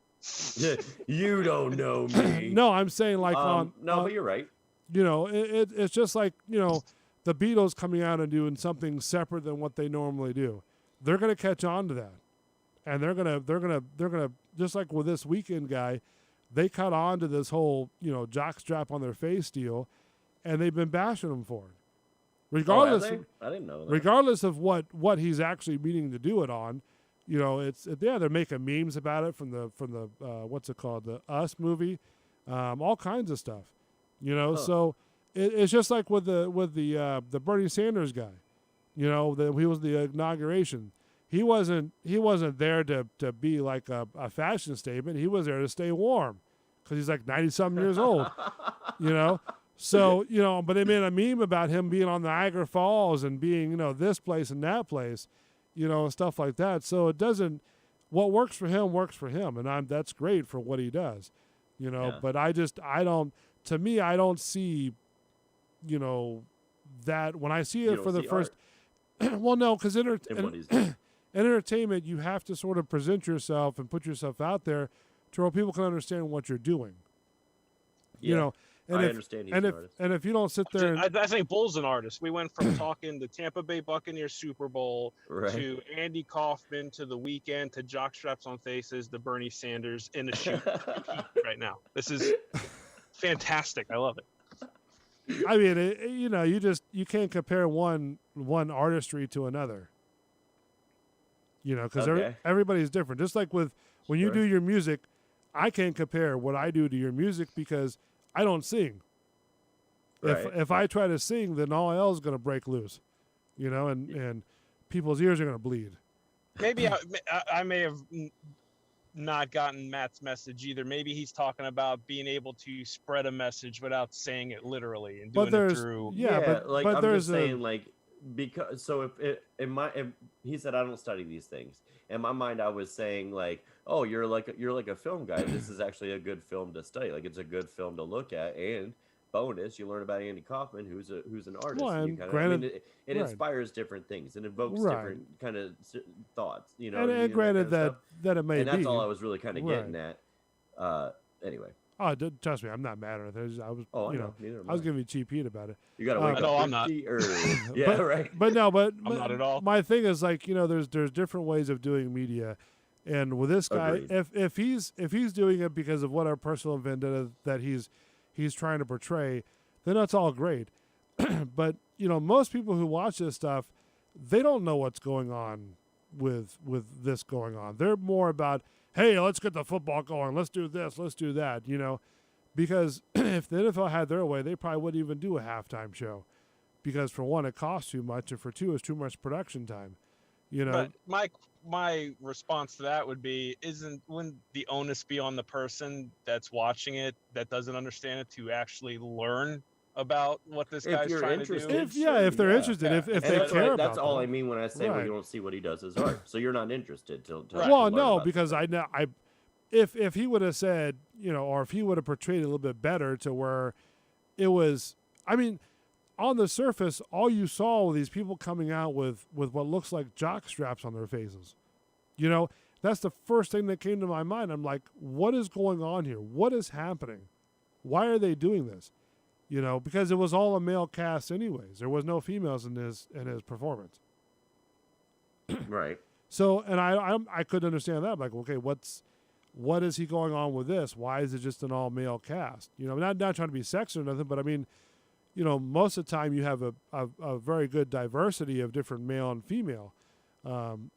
You don't know me. No, I'm saying like but you're right. You know, it's just like, you know, the Beatles coming out and doing something separate than what they normally do. They're going to catch on to that. And they're going to just like with this Weekend guy, they caught on to this whole, you know, jock strap on their face deal, and they've been bashing him for it. Regardless, I didn't know that. Regardless of what he's actually meaning to do it on, you know, they're making memes about it from the what's it called, the Us movie, all kinds of stuff, you know. So it's just like with the Bernie Sanders guy, you know, he was the inauguration. He wasn't there to be like a fashion statement. He was there to stay warm because he's like 90-something years old, you know. So, you know, but they made a meme about him being on Niagara Falls and being, you know, this place and that place, you know, and stuff like that. So it doesn't, what works for him. And that's great for what he does, you know, but I don't see, you know, that when I see it for the first, well, no, because entertainment, you have to sort of present yourself and put yourself out there to where people can understand what you're doing, you know. And I understand he's an artist. And if you don't sit there... I think Bull's an artist. We went from talking the Tampa Bay Buccaneers Super Bowl to Andy Kaufman to the Weekend to jock straps on faces to Bernie Sanders in a shoot right now. This is fantastic. I love it. I mean, you know, you can't compare one artistry to another. You know, because everybody's different. Just like when you do your music, I can't compare what I do to your music because I don't sing. Right. If I try to sing, then all hell is going to break loose, you know, and people's ears are going to bleed. Maybe I may have not gotten Matt's message either. Maybe he's talking about being able to spread a message without saying it literally and doing it through. But I'm there's just saying, like, because so if he said I don't study these things. In my mind, I was saying like, oh, you're like a film guy. This is actually a good film to study. Like, it's a good film to look at. And bonus, you learn about Andy Kaufman, who's an artist. Well, and granted, it inspires different things and evokes different kind of thoughts. You know, and granted that it may be. And that's all I was really kind of getting at. Anyway. Oh, trust me, I'm not mad at it. I was, I was giving you cheap heat about it. You got to wake up. No, I'm not. But I'm not at all. My thing is, like, you know, there's different ways of doing media, and with this guy, if he's doing it because of what our personal vendetta that he's trying to portray, then that's all great. But you know, most people who watch this stuff, they don't know what's going on with this going on. They're more about, hey, let's get the football going. Let's do this. Let's do that. You know, because if the NFL had their way, they probably wouldn't even do a halftime show, because for one, it costs too much, and for two, it's too much production time. You know. But my response to that would be, wouldn't the onus be on the person that's watching it that doesn't understand it to actually learn about what this guy's trying to do? If they're interested, if they care about it. That's all I mean when I say we don't see what he does as art. So you're not interested to Well, no, because if he would have said, you know, or if he would have portrayed it a little bit better to where it was, I mean, on the surface, all you saw were these people coming out with what looks like jock straps on their faces. You know, that's the first thing that came to my mind. I'm like, what is going on here? What is happening? Why are they doing this? You know, because it was all a male cast anyways. There was no females in his performance. Right. So, and I couldn't understand that. I'm like, okay, what is he going on with this? Why is it just an all male cast? You know, not trying to be sexist or nothing, but I mean, you know, most of the time you have a very good diversity of different male and female,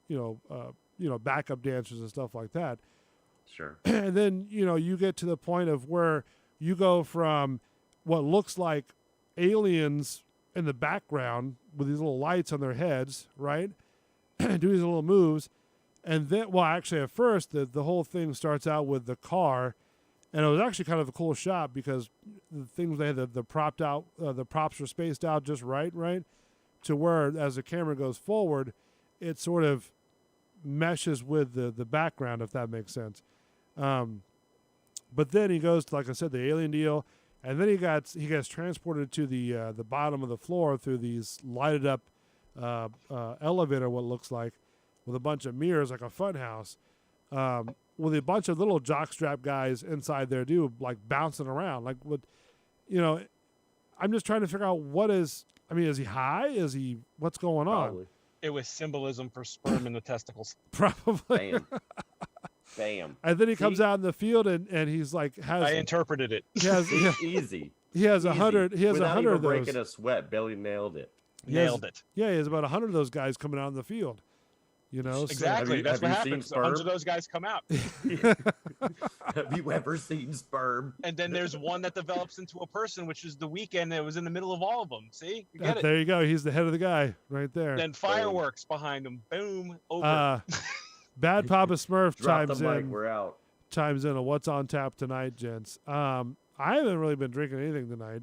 you know, backup dancers and stuff like that. Sure. And then, you know, you get to the point of where you go from what looks like aliens in the background with these little lights on their heads, right? Do these little moves. And then, well, actually at first, the whole thing starts out with the car And it was actually kind of a cool shot because the things they had, the props were spaced out just right, to where as the camera goes forward, it sort of meshes with the background, if that makes sense. But then he goes to, like I said, the alien deal, and then he gets transported to the bottom of the floor through these lighted up elevator, what it looks like, with a bunch of mirrors like a fun house. With a bunch of little jockstrap guys inside there, too, like bouncing around. Like, I'm just trying to figure out is he high? What's going Probably. on? It was symbolism for sperm in the testicles. Probably. Bam. And then he comes out in the field and he's like, I interpreted it. Easy. He has 100. He has Without 100 even of those. breaking a sweat, Belly nailed it. Nailed it. Yeah, he has about 100 of those guys coming out in the field. Exactly. So, That's what happens. A bunch of those guys come out. Have you ever seen sperm? And then there's one that develops into a person, which is the weekend that was in the middle of all of them. See? You get it. There you go. He's the head of the guy right there. Then fireworks behind him. Boom. Over. Bad Papa Smurf Drop chimes the mic, in. we're out. Chimes in on what's on tap tonight, gents. I haven't really been drinking anything tonight.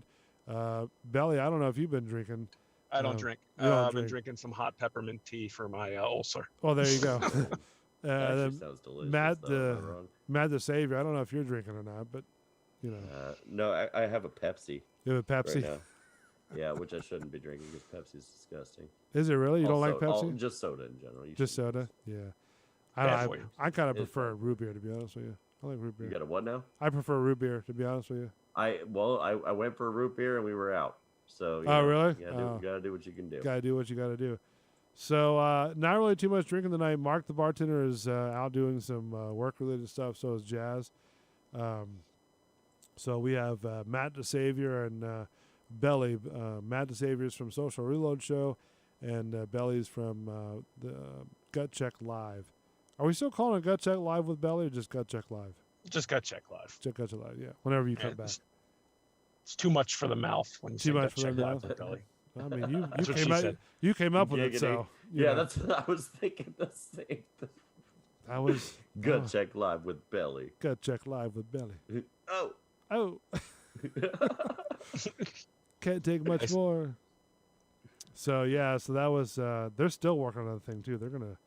Belly, I don't know if you've been drinking. I don't drink. I've been drinking some hot peppermint tea for my ulcer. Oh, there you go. That sounds delicious. Matt the Savior. I don't know if you're drinking or not, but no, I have a Pepsi. You have a Pepsi? Right now. Yeah, which I shouldn't be drinking because Pepsi's disgusting. Is it really? You don't like Pepsi? Just soda in general. Just soda? Yeah. I kind of prefer root beer, to be honest with you. I like root beer. You got a what now? I prefer root beer, to be honest with you. I went for a root beer and we were out. So really? You gotta do what you can do. Gotta do what you gotta do. So not really too much drinking tonight. Mark the bartender is out doing some work related stuff. So is Jazz. So we have Matt the Savior and Belly. Matt the Savior is from Social Reload Show, and Belly's from the Gut Check Live. Are we still calling it Gut Check Live with Belly, or just Gut Check Live? Just Gut Check Live. Gut Check Live, yeah. Whenever you come back. It's too much for the mouth when you say Gut Check Live with Belly. I mean, you came up with it, so that's what I was thinking. The same thing. That was Gut Check Live with Belly. Gut Check Live with Belly. Oh. Can't take much more. So that was. They're still working on the thing too. They're gonna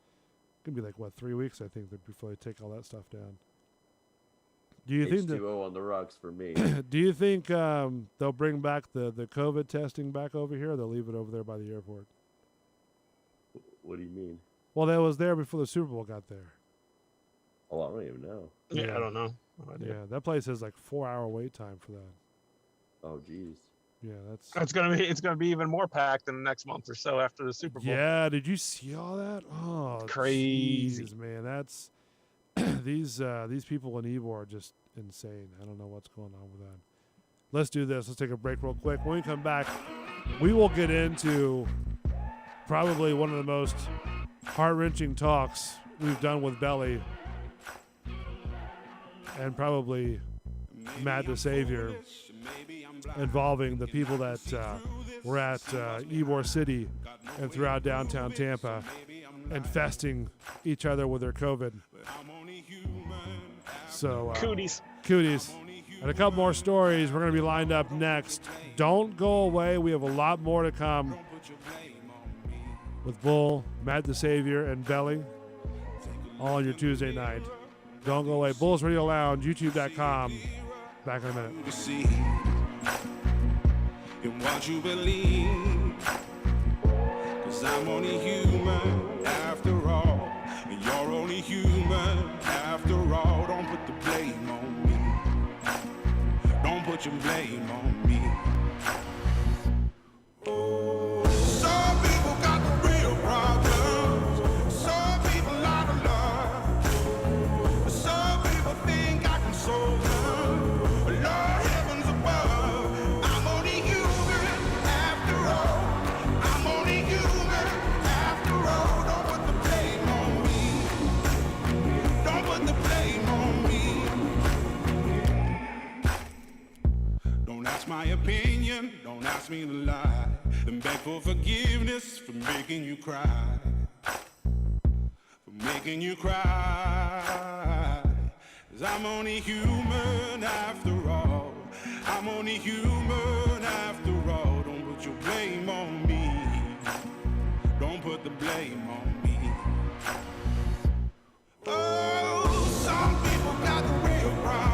be like 3 weeks, I think, before they take all that stuff down. Do you think H2O on the rocks for me? Do you think they'll bring back the COVID testing back over here, or they'll leave it over there by the airport? What do you mean? Well, that was there before the Super Bowl got there. Oh, I don't even know. Yeah, I don't know. Yeah, that place has like 4-hour wait time for that. Oh, geez. Yeah, it's gonna be even more packed in the next month or so after the Super Bowl. Yeah, did you see all that? Oh, it's crazy, geez, man. That's these people in Evo are just insane. I don't know what's going on with that. Let's do this. Let's take a break real quick. When we come back, we will get into probably one of the most heart-wrenching talks we've done with Belly, and probably Matt the Savior, involving the people that were at Ybor City and throughout downtown Tampa, infesting each other with their COVID. So cooties. And a couple more stories. We're going to be lined up next. Don't go away. We have a lot more to come with Bull, Matt the Savior, and Belly all on your Tuesday night. Don't go away. Bulls Radio Lounge, youtube.com. Back in a minute. In what you believe, 'cause I'm only human after all, and you're only human after all. Don't put the blame on me. Don't put your blame on me. Some people got the real problems. Some people out of love. Some people think I can solve them. But Lord heavens above, I'm only human after all. I'm only human after all. Don't put the blame on me. Don't put the blame on me. Don't ask my opinion, don't ask me to lie. Then beg for forgiveness for making you cry. For making you cry. 'Cause I'm only human after all. I'm only human after all. Don't put your blame on me. Don't put the blame on me. Oh, some people got the real problem.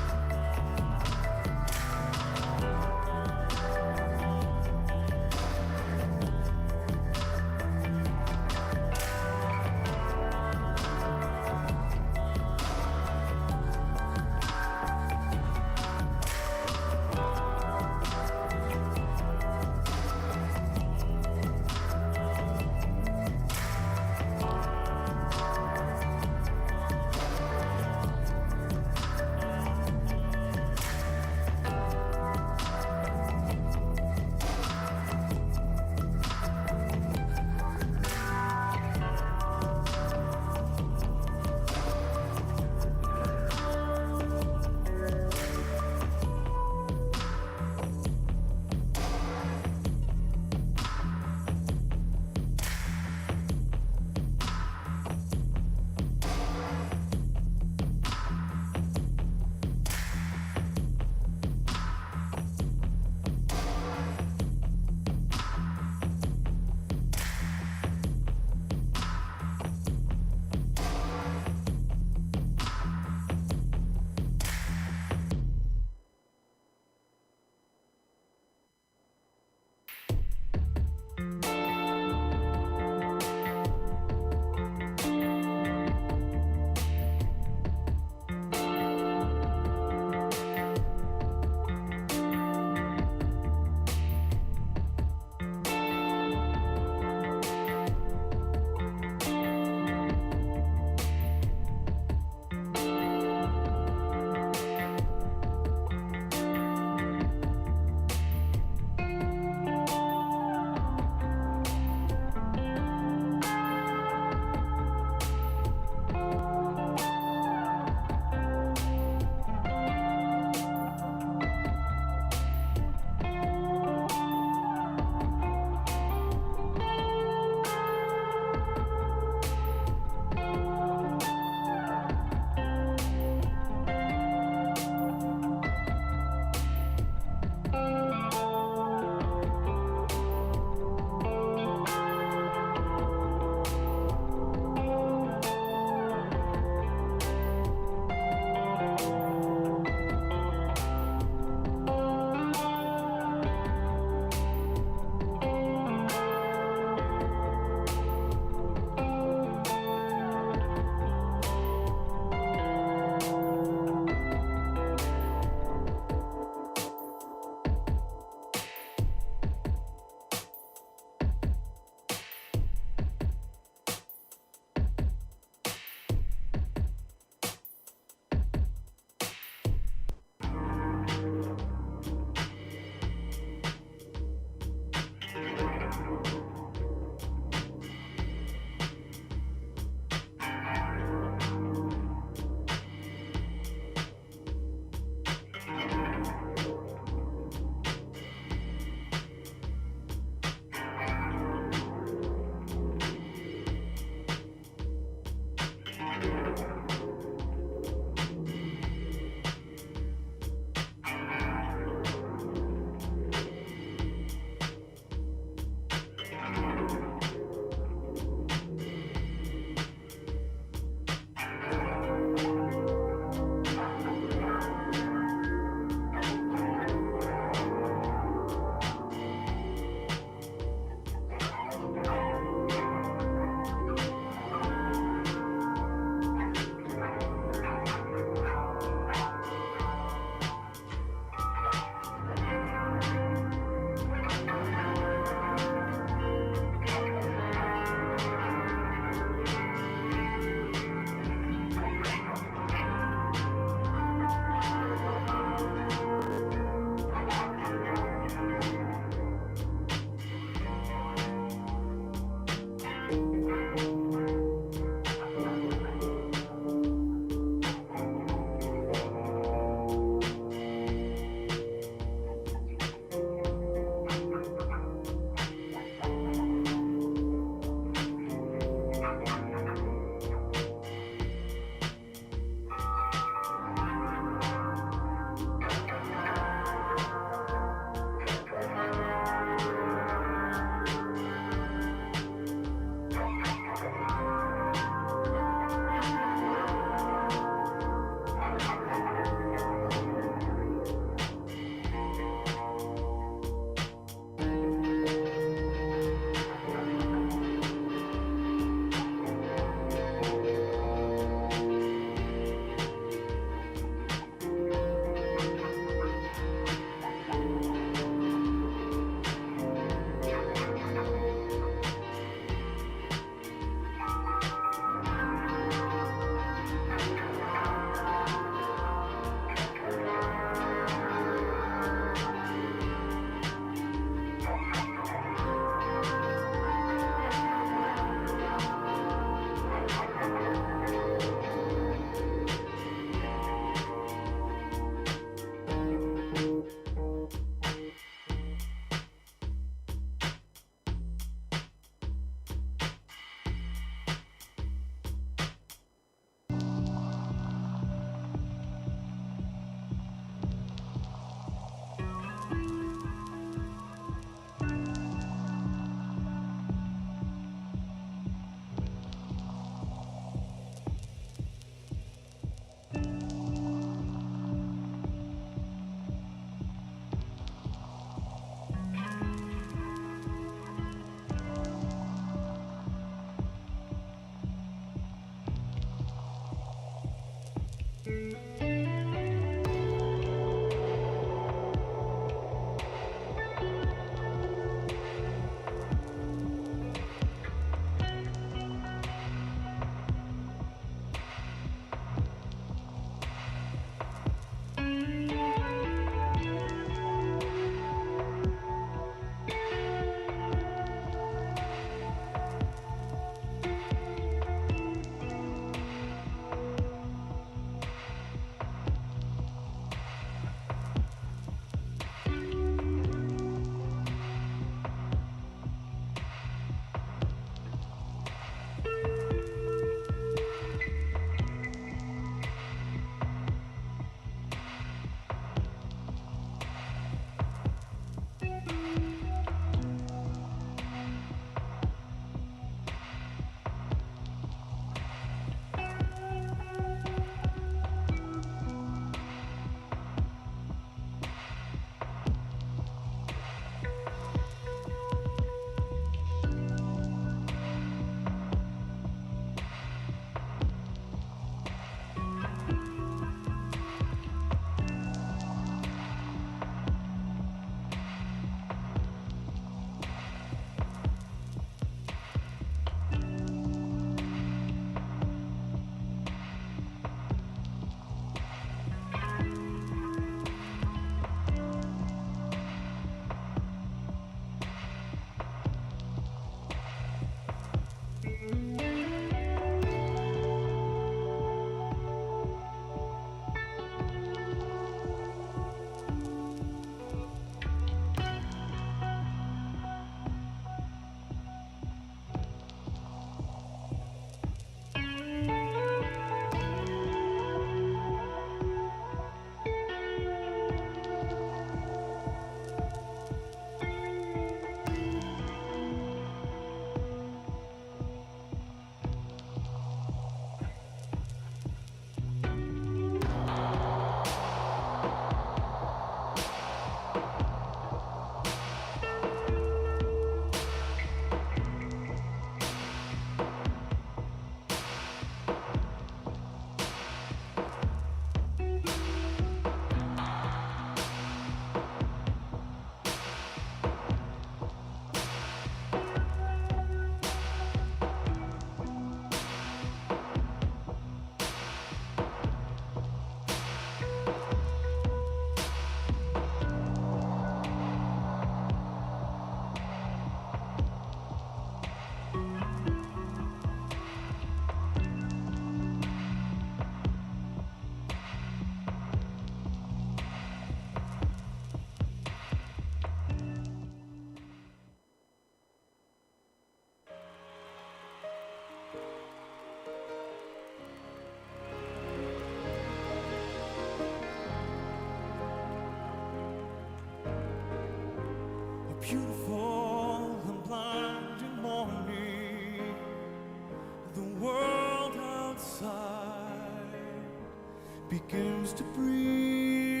begins to breathe.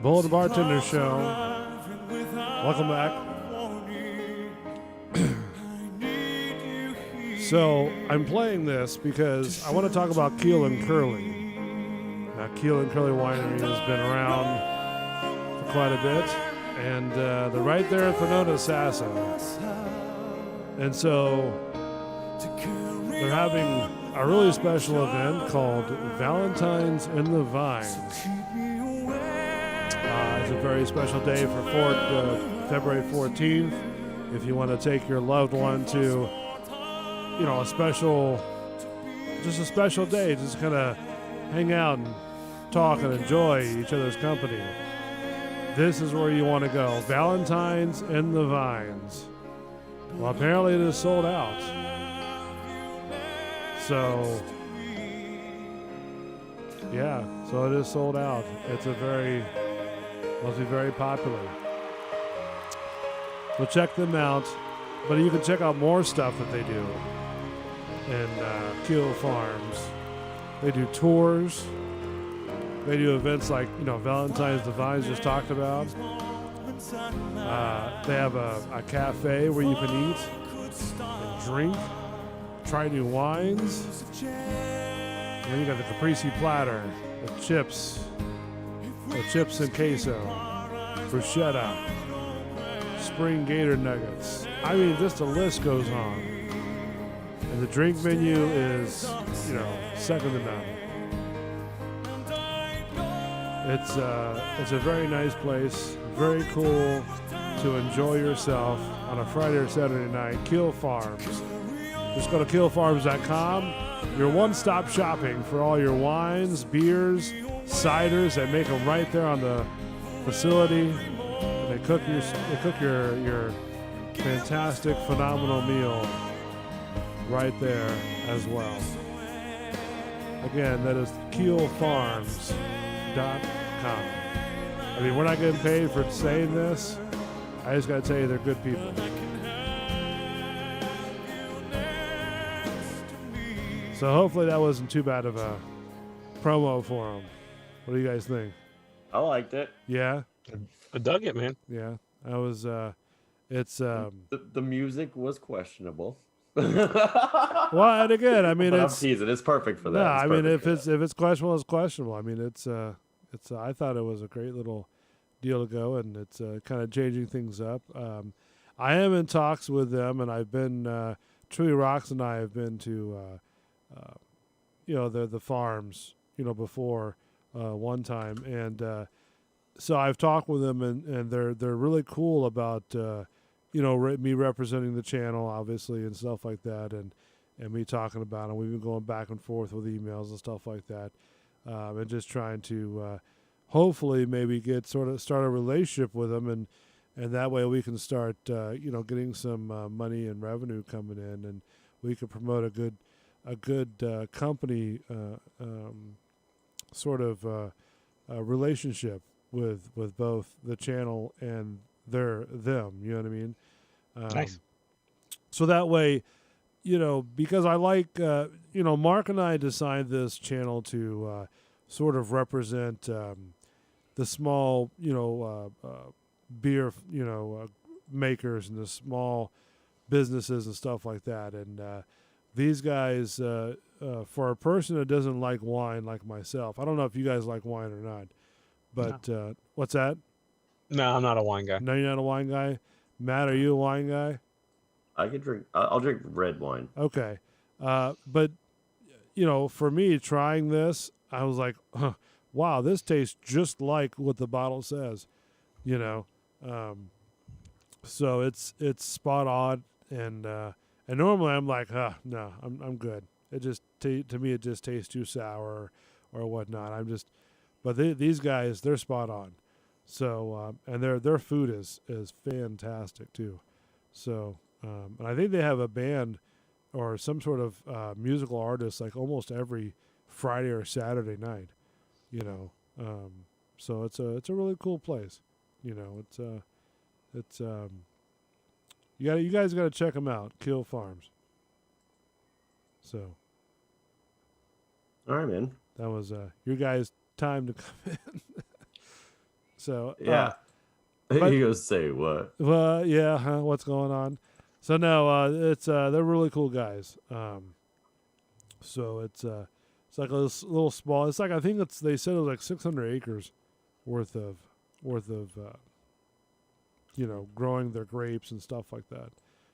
Bull and Bartender Show. Welcome back. So I'm playing this because I want to talk about Keel and Curly. Now, Keel and Curly Winery has been around for quite a bit, and they're right there at Thinona Sasso. And so they're having a really special event called Valentine's in the Vines. It's a very special day for February 14th. If you want to take your loved one to, a special day, just kind of hang out and talk and enjoy each other's company. This is where you want to go. Valentine's in the Vines. Well, apparently it is sold out. So it is sold out. It's must be very popular. So check them out. But you can check out more stuff that they do in Keel Farms. They do tours. They do events like, Valentine's the Vines just talked about. They have a cafe where you can eat and drink, try new wines. And then you got the caprese platter, the chips and queso, bruschetta, spring gator nuggets. I mean, just the list goes on. And the drink menu is, second to none. It's a very nice place, very cool to enjoy yourself on a Friday or Saturday night. Keel Farms. Just go to keelfarms.com. Your one-stop shopping for all your wines, beers, ciders. They make them right there on the facility. And they cook your fantastic, phenomenal meal right there as well. Again, that is keelfarms.com. I mean, we're not getting paid for saying this. I just got to tell you, they're good people. So hopefully that wasn't too bad of a promo for them. What do you guys think? I liked it. Yeah? I dug it, man. Yeah. I was, it's... The music was questionable. Well, and again, I mean, but I'm teasing. It's perfect for that. No, I mean, if it's questionable, it's questionable. I mean, it's I thought it was a great little deal to go, and it's kind of changing things up. I am in talks with them, and I've been Truly Rocks and I have been to the farms, before one time, and so I've talked with them, and they're really cool about me representing the channel, obviously, and stuff like that, and me talking about it. We've been going back and forth with emails and stuff like that, and just trying to hopefully maybe start a relationship with them, and that way we can start getting some money and revenue coming in, and we can promote a good company relationship with both the channel and them. You know what I mean? Nice. So that way, because I like, Mark and I designed this channel to sort of represent the small, beer, makers and the small businesses and stuff like that. And these guys, for a person that doesn't like wine like myself, I don't know if you guys like wine or not, but No. What's that? No, I'm not a wine guy. No, you're not a wine guy? Matt, are you a wine guy? I could drink. I'll drink red wine. Okay. But, for me, trying this, I was like, wow, this tastes just like what the bottle says, so it's spot on. And normally I'm like, no, I'm good. It just, to me, it just tastes too sour or whatnot. But these guys, they're spot on. So, and their food is fantastic too. So, and I think they have a band or some sort of musical artist like almost every Friday or Saturday night, so it's a really cool place. You guys got to check them out, Keel Farms. So, All right, man. That was your guys' time to come in. So yeah, but, you gonna say what? Well, yeah, huh? What's going on? So no, it's they're really cool guys. So it's like a little small. It's like I think they said it was like 600 acres worth of growing their grapes and stuff like that.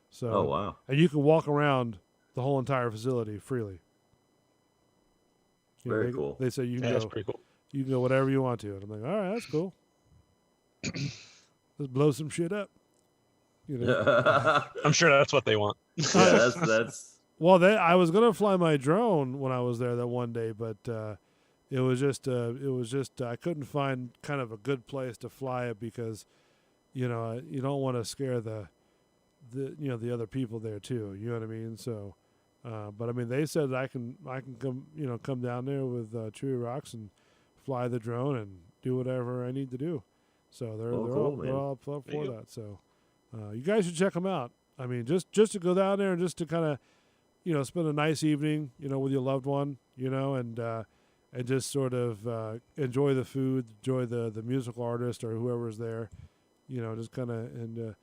So Oh wow! And you can walk around the whole entire facility freely. Very cool. They say you can That's pretty cool. You can go whatever you want to, and I'm like, all right, that's cool. Let's blow some shit up. I'm sure that's what they want. Yeah, that's. Well, I was gonna fly my drone when I was there that one day, but it was just I couldn't find kind of a good place to fly it because, you don't want to scare the other people there too. You know what I mean? So, but I mean, they said I can come down there with Chewy Rocks and fly the drone and do whatever I need to do. So they're all up for that. So you guys should check them out. I mean, just to go down there and just to kind of, spend a nice evening, with your loved one, and just sort of enjoy the food, enjoy the musical artist or whoever's there, just kind of, and,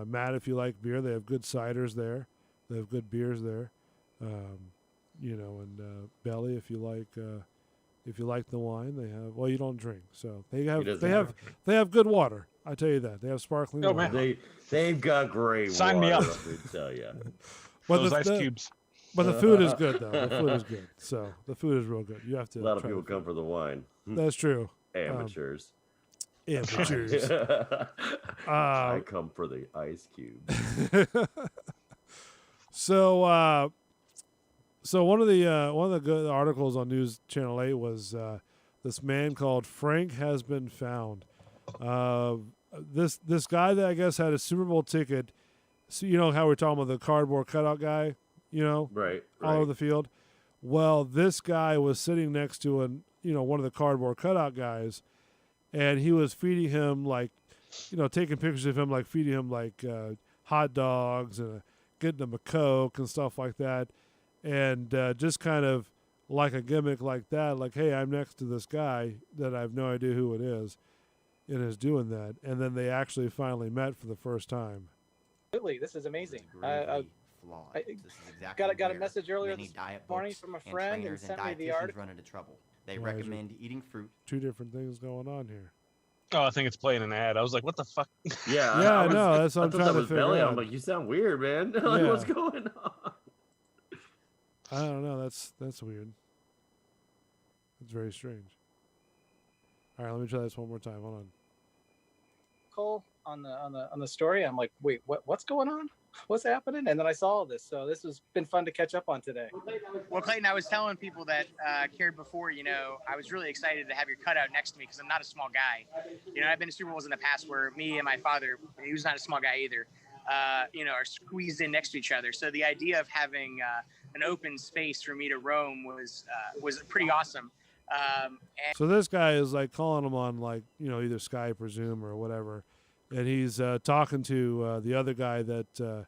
Matt, if you like beer, they have good ciders there. They have good beers there, and Belly, if you like the wine, they have. Well, you don't drink, so they have good water. I tell you that they have sparkling water. Man. They've got great. Sign water, me up. Let me tell you. Those ice cubes. But the food is good though. The food is good. So the food is real good. You have to. A lot of people come for the wine. That's true. Amateurs. Amateurs. I come for the ice cubes. So one of the good articles on News Channel 8 was this man called Frank has been found. This guy that I guess had a Super Bowl ticket. So you know how we're talking about the cardboard cutout guy, Right. all over the field. Well, this guy was sitting next to one of the cardboard cutout guys, and he was feeding him taking pictures of him, feeding him hot dogs and getting him a Coke and stuff like that. And just kind of like a gimmick like that, hey, I'm next to this guy that I have no idea who it is, and is doing that. And then they actually finally met for the first time. Absolutely, this is amazing. I got a message earlier this morning from a friend and sent me the article. Run into trouble. They recommend eating fruit. Two different things going on here. Oh, I think it's playing an ad. I was like, what the fuck? Yeah, I know. That's what I'm trying to figure out. I'm like, you sound weird, man. What's going on? I don't know. That's weird. It's very strange. All right, let me try this one more time. Hold on. Cole on the story. I'm like, wait, what's going on? What's happening? And then I saw all this. So this has been fun to catch up on today. Well, Clayton, I was telling people that cared before, I was really excited to have your cutout next to me because I'm not a small guy. I've been to Super Bowls in the past where me and my father, he was not a small guy either, are squeezed in next to each other. So the idea of having an open space for me to roam was pretty awesome. So this guy is calling him on either Skype or Zoom or whatever, and he's talking to the other guy that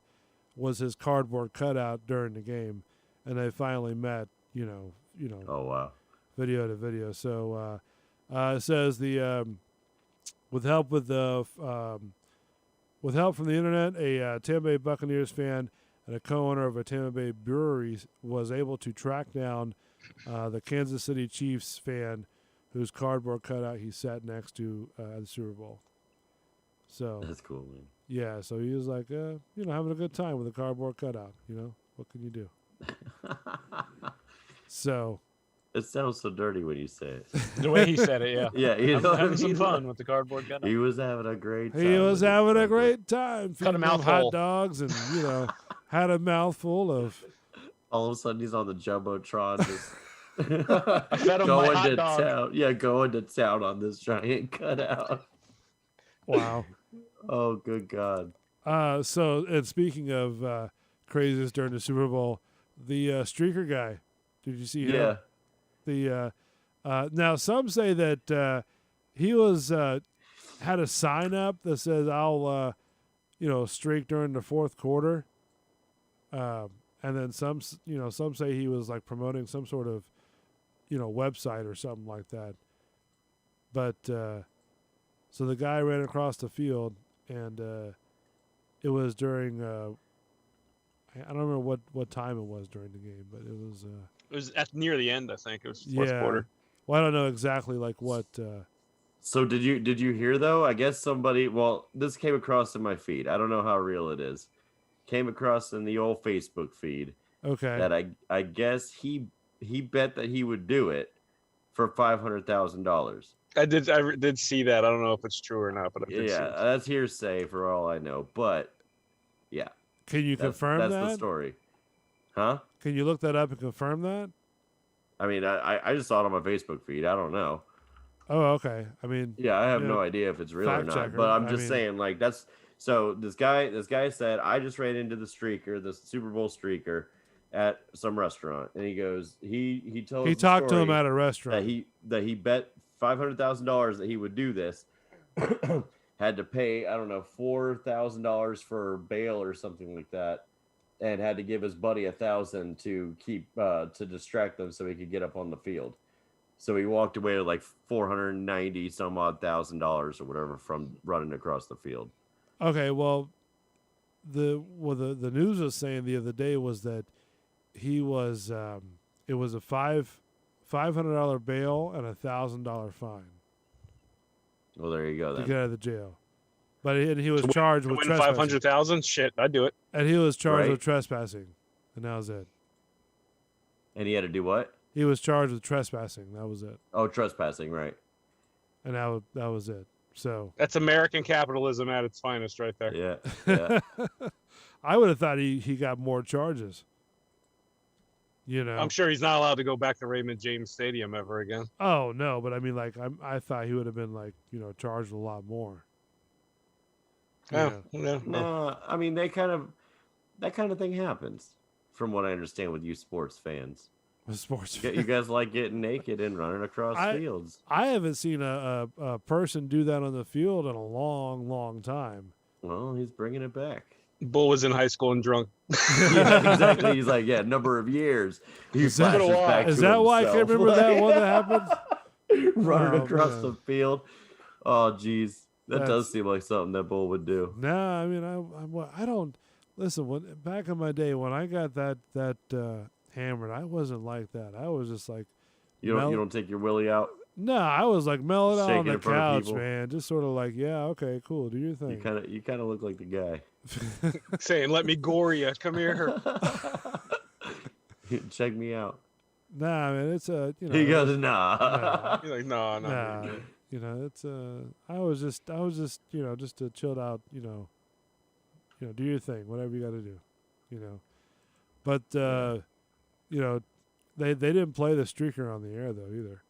was his cardboard cutout during the game, and they finally met. Oh wow. Video to video. So it says with help from the internet, a Tampa Bay Buccaneers fan and a co-owner of a Tampa Bay brewery was able to track down the Kansas City Chiefs fan whose cardboard cutout he sat next to at the Super Bowl. So that's cool, man. Yeah, so he was having a good time with a cardboard cutout. What can you do? So it sounds so dirty when you say it. The way he said it, yeah. Yeah, I'm having some fun with the cardboard cutout. He was having a great time. He was having a great time. Cut a mouthful. Hot dogs and had a mouthful of. All of a sudden, he's on the jumbotron, just I fed him my hot dog. town. Yeah, going to town on this giant cutout. Wow. Oh, good God. So, and speaking of crazies during the Super Bowl, the streaker guy, did you see him? Yeah. Now some say that he was had a sign up that says I'll streak during the fourth quarter, and then some say he was promoting some sort of website or something like that. But so the guy ran across the field, and it was during I don't remember what time it was during the game, but it was at near the end. I think it was fourth quarter. Well, I don't know exactly like what. So did you hear though? I guess somebody. Well, this came across in my feed. I don't know how real it is. Came across in the old Facebook feed. Okay. That I guess he bet that he would do it for $500,000. I did see that. I don't know if it's true or not, but I did see it. That's hearsay for all I know. But yeah. Can you confirm that? That's the story. Huh? Can you look that up and confirm that? I mean, I just saw it on my Facebook feed. I don't know. Oh, okay. I mean, yeah, I have no idea if it's real or not. checker. But I'm just saying, like, that's so. This guy said, I just ran into the streaker, the Super Bowl streaker, at some restaurant, and he goes, he talked to him at a restaurant that he bet $500,000 that he would do this. Had to pay, I don't know, $4,000 for bail or something like that, and had to give his buddy $1,000 to keep to distract them so he could get up on the field. So he walked away with like $490 some odd $1,000 or whatever from running across the field. Okay, well, the news was saying the other day was that he was it was a $500 bail and a $1,000 fine. Well, there you go then. To get out of the jail, but he was charged with trespassing. 500,000. Shit, I'd do it. And he was charged with trespassing, and that was it. And he had to do what? He was charged with trespassing. That was it. Oh, trespassing, right? And that was it. So that's American capitalism at its finest, right there. Yeah. I would have thought he got more charges. I'm sure he's not allowed to go back to Raymond James Stadium ever again. Oh no, but I mean, like I thought he would have been like charged a lot more. No, I mean that kind of thing happens, from what I understand with you sports fans. You guys like getting naked and running across fields. I haven't seen a person do that on the field in a long, long time. Well, he's bringing it back. Bull was in high school and drunk. Yeah, exactly. He's like, number of years. Is that why I can't remember that one that happened? Running across the field. Oh, geez. That does seem like something that Bull would do. No, I mean, I don't listen. Back in my day when I got that hammered, I wasn't like that. I was just like, you don't take your willy out. No, I was like mellowed out on the couch, man. Just sort of like, yeah, okay, cool, do your thing. You kind of look like the guy saying, "Let me gore you. Come here. Check me out." Nah, man, it's He goes, nah. He's like, nah. It's I was just just to chill out, do your thing, whatever you got to do, But they didn't play the streaker on the air though either.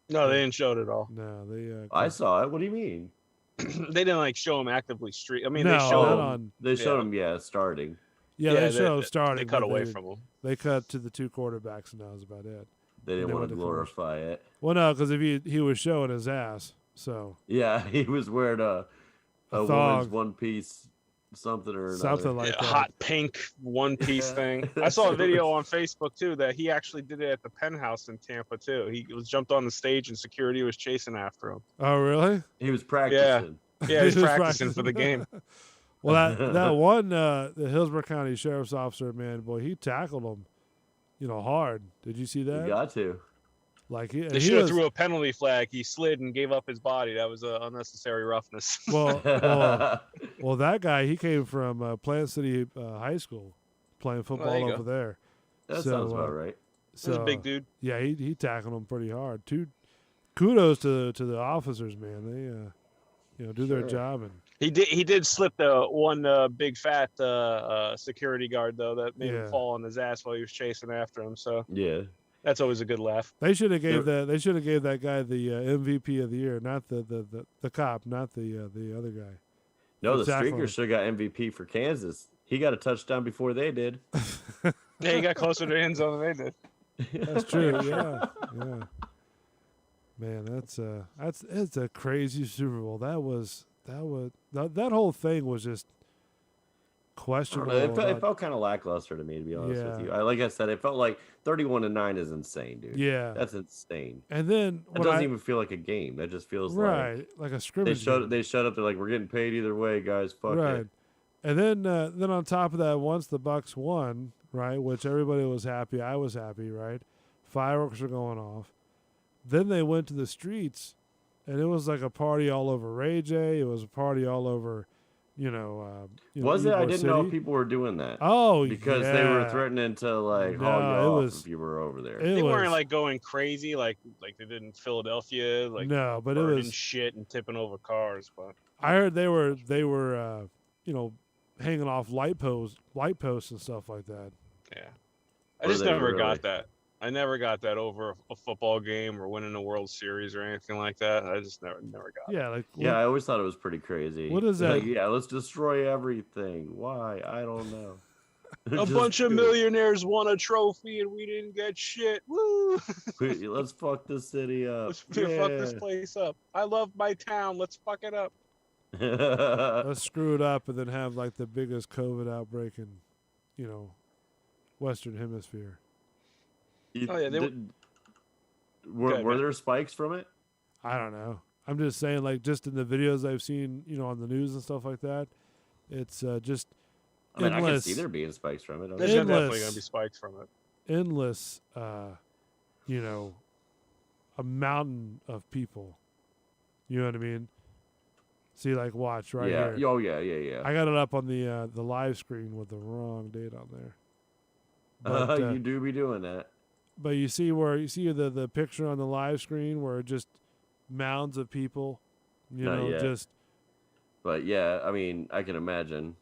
No, they didn't show it at all. No, they. I saw it. What do you mean? They didn't showw him actively streak. I mean, no, they showed him. They showed him, starting. Yeah, they showed him starting. They cut away from him. They cut to the two quarterbacks, and that was about it. They didn't want to glorify it. Well, no, because if he was showing his ass, so. Yeah, he was wearing a woman's one piece. Something or another. Something like that. Hot pink one piece thing. I saw a video on Facebook too that he actually did it at the Penthouse in Tampa too. He was jumped on the stage and security was chasing after him. Oh really? He was practicing. Yeah, he was practicing for the game. Well, that one the Hillsborough County Sheriff's Officer, man, boy, he tackled him, hard. Did you see that? You got to. Like they should have threw a penalty flag. He slid and gave up his body. That was unnecessary roughness. Well, that guy, he came from Plant City High School, playing football over there. That sounds about right. He's a big dude. Yeah, he tackled him pretty hard. Kudos to the officers, man. They do their job. And he did slip the one big fat security guard though that made him fall on his ass while he was chasing after him. So yeah. That's always a good laugh. They should have gave that guy the MVP of the year, not the cop, not the other guy. No, the streaker should have got MVP for Kansas. He got a touchdown before they did. Yeah, he got closer to the end zone than they did. That's true. Yeah. Man, it's a crazy Super Bowl. That whole thing was just. questionable. It felt kind of lackluster to me, to be honest with you. Like I said, it felt like 31-9 is insane, dude. Yeah, that's insane. And then it doesn't even feel like a game. That just feels like a scrimmage. They showed up. They're like, we're getting paid either way, guys. Fuck it. And then on top of that, once the Bucks won, right, which everybody was happy, I was happy, right? Fireworks were going off. Then they went to the streets, and it was like a party all over Ray J. It was a party all over, was it? I didn't know people were doing that. Oh, because they were threatening to haul you off if you were over there. They weren't like going crazy like they did in Philadelphia, like but burning it was shit and tipping over cars. But I heard they were hanging off light posts and stuff like that. Yeah, I just never got that. I never got that over a football game or winning a World Series or anything like that. I just never got it. I always thought it was pretty crazy. What is that? Let's destroy everything. Why? I don't know. A bunch of millionaires won a trophy and we didn't get shit. Woo! Let's fuck this city up. Let's fuck this place up. I love my town. Let's fuck it up. Let's screw it up and then have like the biggest COVID outbreak in, Western Hemisphere. Were there spikes from it? I don't know. I'm just saying, like, just in the videos I've seen, on the news and stuff like that, it's just. I mean, I can see there being spikes from it. There's definitely going to be spikes from it. Endless, a mountain of people. You know what I mean? See, like, watch right here. Oh, yeah. I got it up on the live screen with the wrong date on there. But, you do be doing that. But you see the picture on the live screen where just mounds of people, just. But yeah, I mean, I can imagine.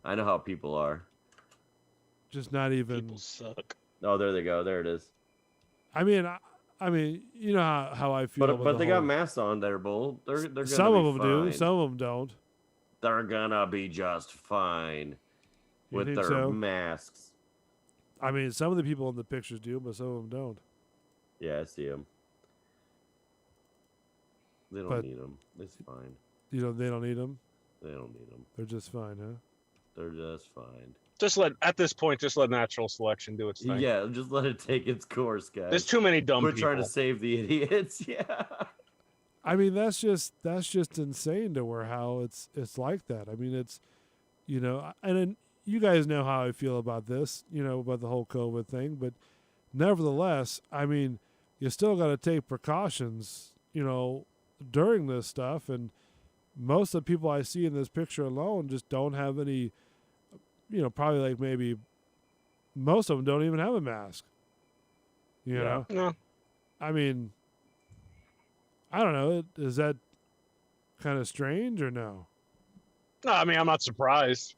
I know how people are. Just not even. People suck. Oh, there they go. There it is. I mean, you know how I feel. But they got masks on there, Bull. They're gonna some be of them fine. do. Some of them don't. They're gonna be just fine with their masks. I mean, some of the people in the pictures do, but some of them don't. Yeah, I see them. They don't need them. It's fine. They don't need them? They don't need them. They're just fine, huh? They're just fine. At this point, just let natural selection do its thing. Yeah, just let it take its course, guys. There's too many dumb people. We're trying to save the idiots. Yeah. I mean, that's just insane to where how it's like that. I mean, it's, and you guys know how I feel about this, about the whole COVID thing. But nevertheless, I mean, you still got to take precautions, during this stuff. And most of the people I see in this picture alone just don't have any, probably like maybe most of them don't even have a mask. You know? No. I mean, I don't know. Is that kind of strange or no? No, I mean, I'm not surprised.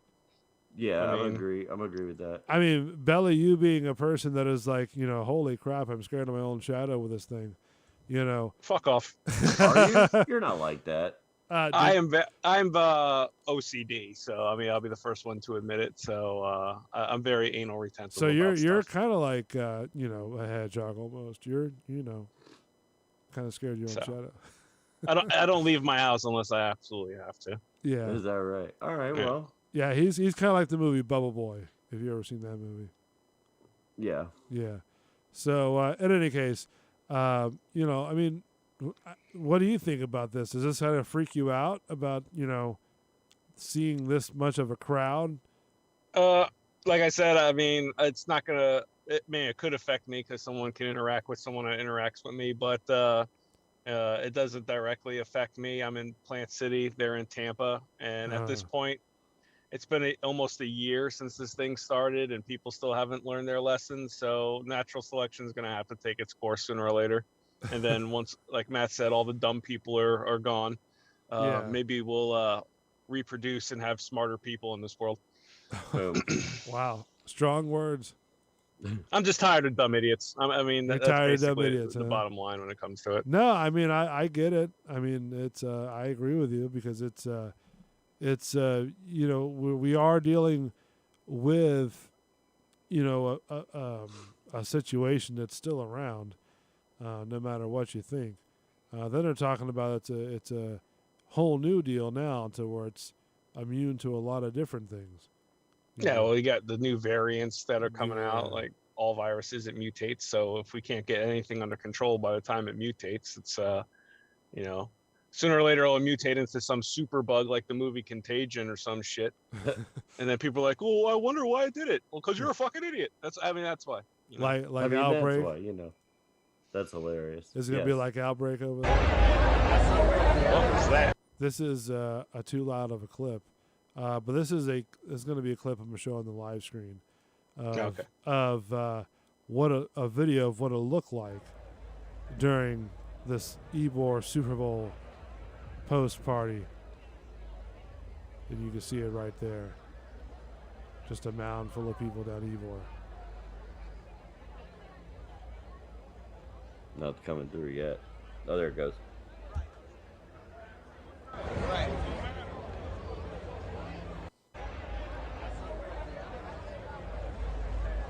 Yeah, I agree. I'm agree with that. I mean, Belly, you being a person that is like, holy crap, I'm scared of my own shadow with this thing. Fuck off. Are you? You're not like that. I'm OCD, so I mean, I'll be the first one to admit it. So I'm very anal retentive. So you're kind of like a hedgehog almost. You're kind of scared of your own shadow. I don't leave my house unless I absolutely have to. Yeah. Is that right? All right. Yeah. Well. Yeah, he's kind of like the movie Bubble Boy. Have you ever seen that movie? Yeah. Yeah. So in any case, I mean, what do you think about this? Does this kind of freak you out about seeing this much of a crowd? Like I said, I mean, it's not gonna. It could affect me because someone can interact with someone that interacts with me, but it doesn't directly affect me. I'm in Plant City. They're in Tampa, and at this point, it's been almost a year since this thing started, and people still haven't learned their lessons. So natural selection is going to have to take its course sooner or later. And then once, like Matt said, all the dumb people are gone. Maybe we'll reproduce and have smarter people in this world. Wow, strong words. I'm just tired of dumb idiots. I mean, that's tired of dumb basically idiots, the bottom line when it comes to it. No, I mean, I get it. I mean, it's I agree with you because it's we are dealing with a situation that's still around, no matter what you think. Then they're talking about it's a whole new deal now to where it's immune to a lot of different things. Yeah, well, you got the new variants that are coming out. Like all viruses, it mutates. So if we can't get anything under control by the time it mutates, it's you know, sooner or later it'll mutate into some super bug like the movie Contagion or some shit. And then people are like, "Oh, I wonder why it did it." Well, because you're a fucking idiot. That's why. You know? Like Outbreak. That's why, that's hilarious. Is it gonna be like Outbreak over there? What was that? This is a too loud of a clip, but this is going to be a clip I'm gonna show on the live screen of what a video of what it'll look like during this Ybor Super Bowl post party, and you can see it right there. Just a mound full of people down Ybor. Not coming through yet. Oh, there it goes.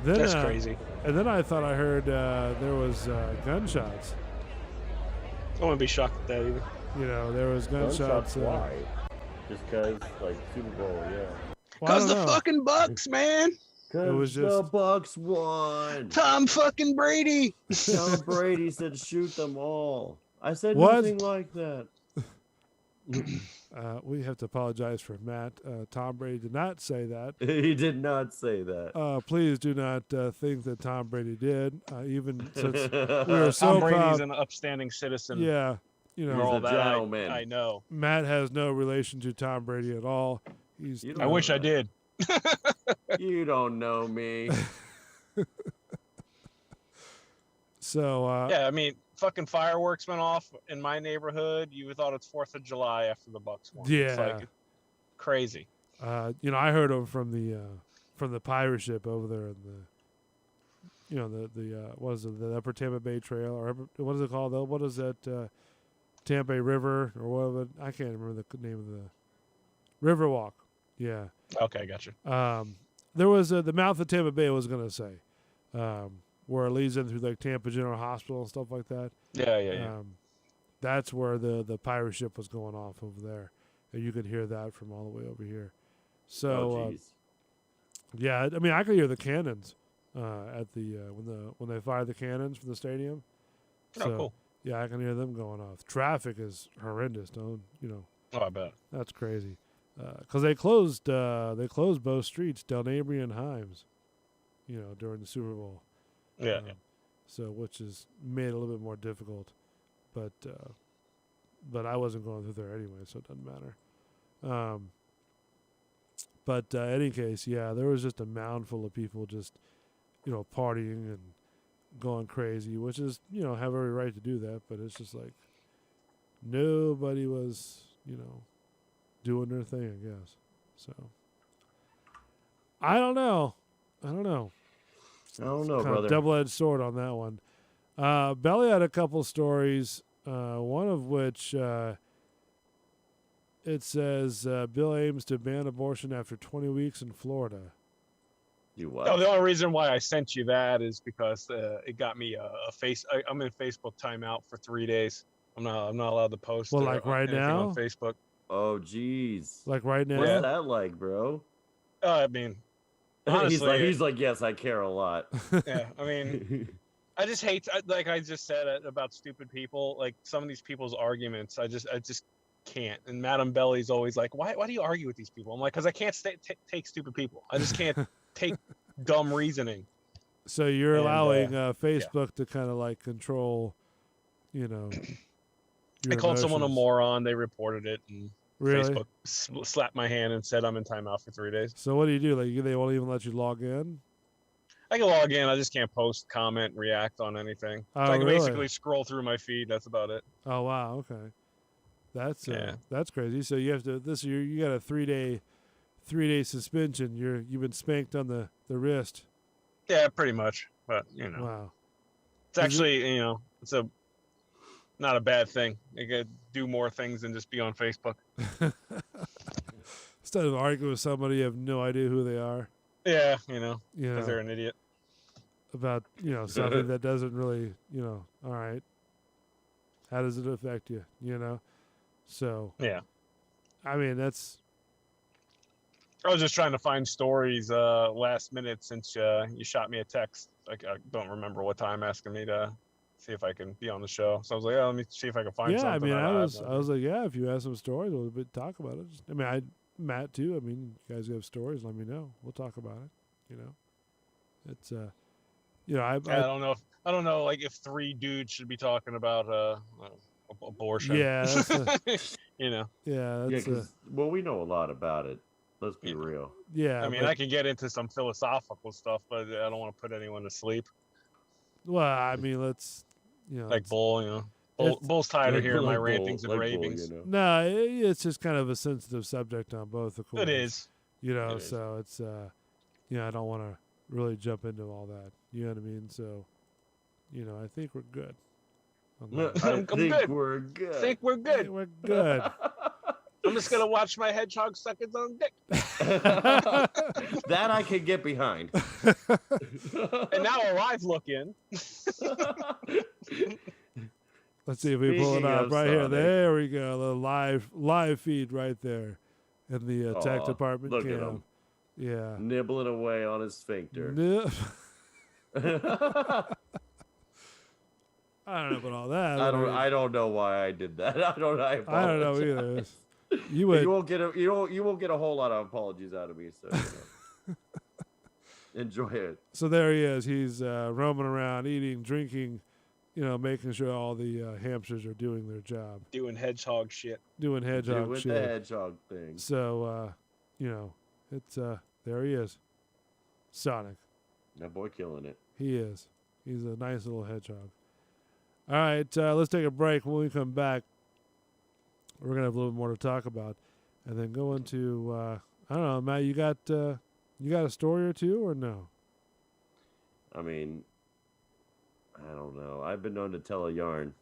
Then, that's crazy. And then I thought I heard there was gunshots. I wouldn't be shocked at that either. You know, there was gunshots. Why? Just because, like, Super Bowl, yeah. Because the fucking Bucks, man. It was just the Bucks won. Tom fucking Brady. Tom Brady said, "Shoot them all." I said What? nothing like that. We have to apologize for Matt. Tom Brady did not say that. He did not say that. Please do not think that Tom Brady did. Even since we are so Tom Brady's proud. an upstanding citizen. Yeah, you know, He's all a that gentleman. I know. Matt has no relation to Tom Brady at all. I wish I did. You don't know me. So yeah, I mean, fucking fireworks went off in my neighborhood. You thought it's 4th of July after the Bucks won. Yeah, it's like crazy. You know, I heard them from the pirate ship over there in the what is it, the Upper Tampa Bay Trail, or what is it called though? What is that? Tampa Bay River or whatever. I can't remember the name of the Riverwalk. Yeah. Okay, gotcha. There was the mouth of Tampa Bay, I was gonna say, where it leads in through like Tampa General Hospital and stuff like that. Yeah. That's where the pirate ship was going off over there, and you could hear that from all the way over here. So, yeah, I mean, I could hear the cannons at the when they fire the cannons from the stadium. Oh, So, cool. yeah, I can hear them going off. Traffic is horrendous, don't you know? Oh, I bet. That's crazy. Because they closed both streets, Del Nabry and Himes, you know, during the Super Bowl. Yeah. So, which is made it a little bit more difficult, but I wasn't going through there anyway, so it doesn't matter. But in any case, yeah, there was just a mound full of people just, you know, partying and going crazy, which is, you know, have every right to do that, but it's just like nobody was, you know, doing their thing, I guess. So I don't know, brother. Double-edged sword on that one. Belly had a couple stories, one of which it says Bill aims to ban abortion after 20 weeks in Florida. You what? No, the only reason why I sent you that is because it got me I'm in Facebook timeout for 3 days. I'm not allowed to post. Well, like right now on Facebook. Oh, jeez. Like right now. What's that like, bro? I mean, honestly, he's like, yes, I care a lot. Yeah, I mean, I just hate, like I just said about stupid people. Like some of these people's arguments, I just can't. And Madam Belly's always like, why do you argue with these people? I'm like, because I can't take stupid people. I just can't take dumb reasoning. So you're allowing Facebook to kind of like control, you know. I called someone a moron. They reported it, and really? Facebook slapped my hand and said I'm in timeout for 3 days. So what do? Like they won't even let you log in? I can log in. I just can't post, comment, react on anything. Oh, So I can really? basically scroll through my feed. That's about it. Oh wow, okay. That's crazy. So you have to you got a 3-day suspension. You've been spanked on the wrist. Yeah, pretty much. But you know, wow. It's actually it's not a bad thing. You could do more things than just be on Facebook. Instead of arguing with somebody, you have no idea who they are. Yeah, because they're an idiot. About something that doesn't really all right. How does it affect you? So yeah, I mean I was just trying to find stories last minute since you shot me a text. Like I don't remember what time, asking me to see if I can be on the show. So I was like, let me see if I can find something. Yeah, I mean, I was like, yeah, if you have some stories, we'll talk about it. I mean, Matt too. I mean, you guys have stories, let me know. We'll talk about it. You know, it's I don't know like if 3 dudes should be talking about abortion. Yeah, that's Yeah, that's well, we know a lot about it. Let's be real. Yeah, I mean, I can get into some philosophical stuff, but I don't want to put anyone to sleep. Well, I mean, let's like Bull, Bull's tired of hearing my rantings and ravings. No, it's just kind of a sensitive subject on both, of course. It is. So it's I don't want to really jump into all that. You know what I mean? So, I think we're good. I think we're good. Think we're good. We're good. I'm just gonna watch my hedgehog suck its own dick. That I can get behind. And now a live look in. Let's see if we pull it up right here. There we go. The live feed right there in the tech department. Look at him. Yeah. Nibbling away on his sphincter. I don't know about all that. I don't know why I did that. I don't know either. You won't get a whole lot of apologies out of me. So enjoy it. So there he is. He's roaming around, eating, drinking, making sure all the hamsters are doing their job. Doing hedgehog shit. Doing hedgehog shit. The hedgehog thing. So it's there he is, Sonic. That boy killing it. He is. He's a nice little hedgehog. All right, let's take a break. When we come back, we're going to have a little more to talk about. And then go into, I don't know, Matt, you got a story or two or no? I mean, I don't know. I've been known to tell a yarn.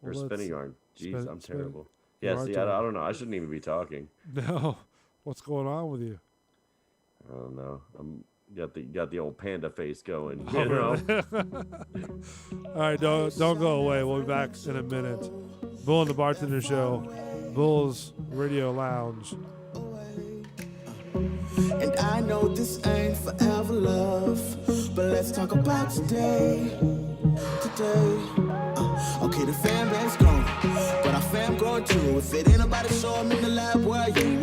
Or spin a yarn. Jeez, I'm terrible. Yeah, see, I don't know. I shouldn't even be talking. No. What's going on with you? I don't know. Got the old panda face going. You know? All right, don't go away. We'll be back in a minute. Bull and the Bartender Show, Bull's Radio Lounge. And I know this ain't forever love, but let's talk about today. Okay, the fan base gone, but our fam growing too. If it ain't nobody saw me in the lab, where you?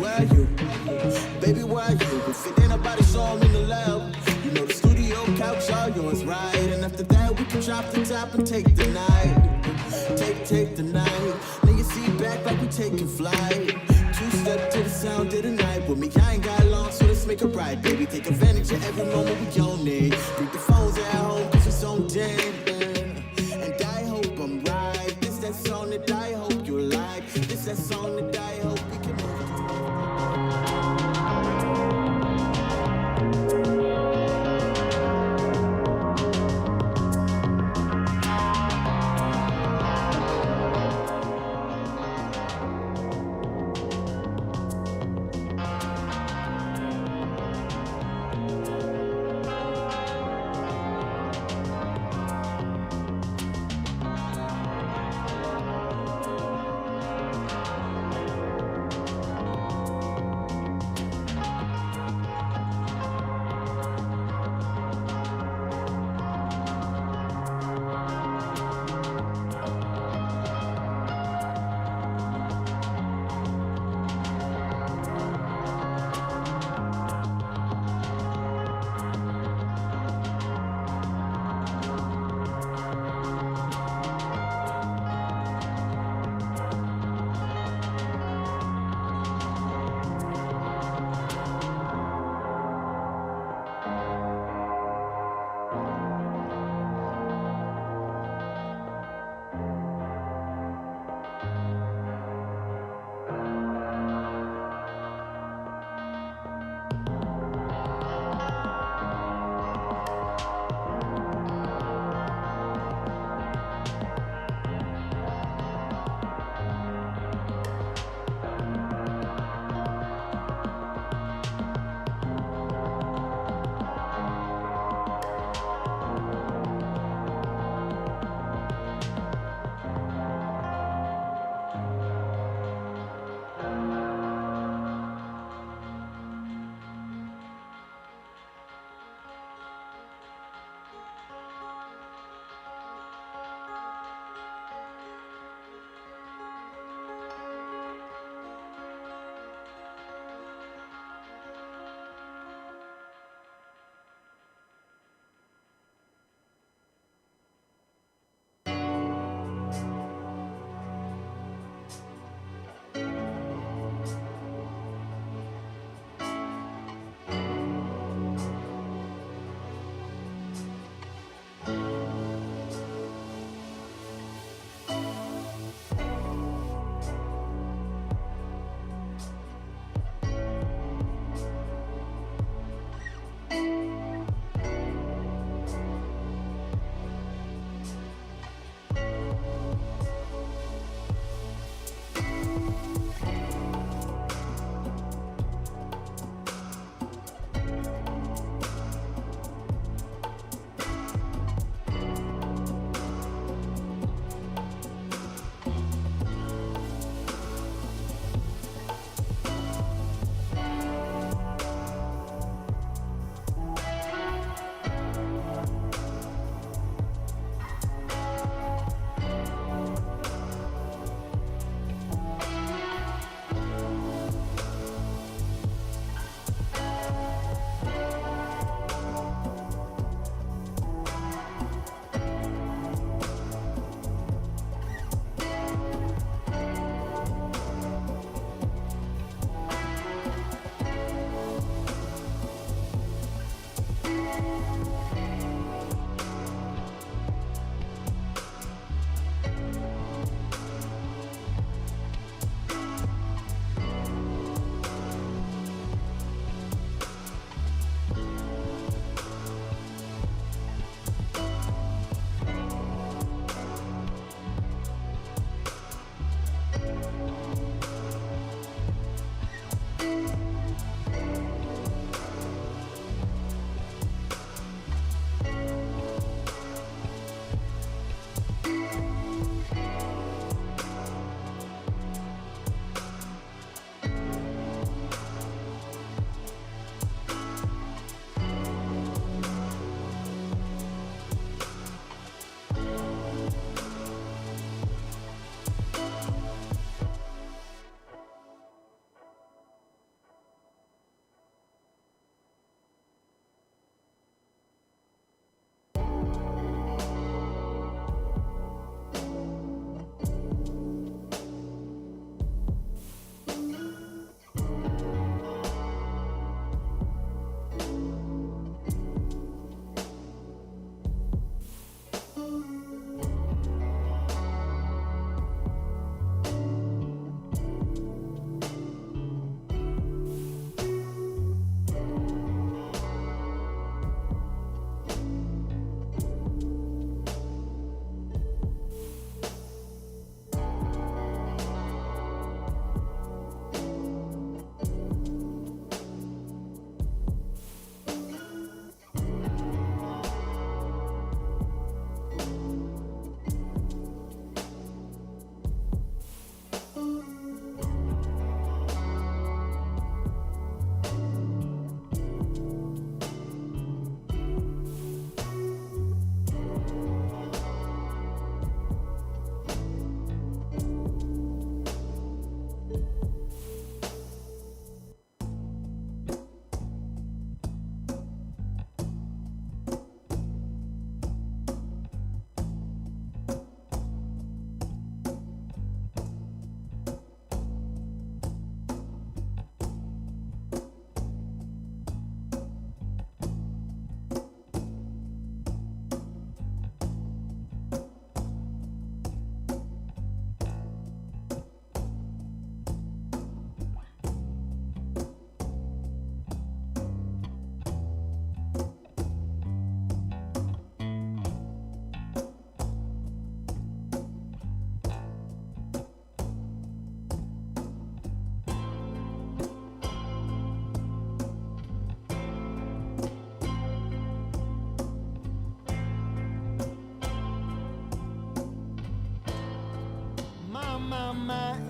Baby, where you? If it ain't nobody saw me in the lab, you know the studio couch all yours, right? And after that, we can drop the top and take the night. Take the night. Lay your seat back like we taking flight. 2-step to the sound of the night. With me, I ain't got long, so let's make it right, baby. Take advantage of every moment we own it. Bring the phones at home, cause it's on dead. And I hope I'm right. This that song that I hope you like. This that song that I hope we can move.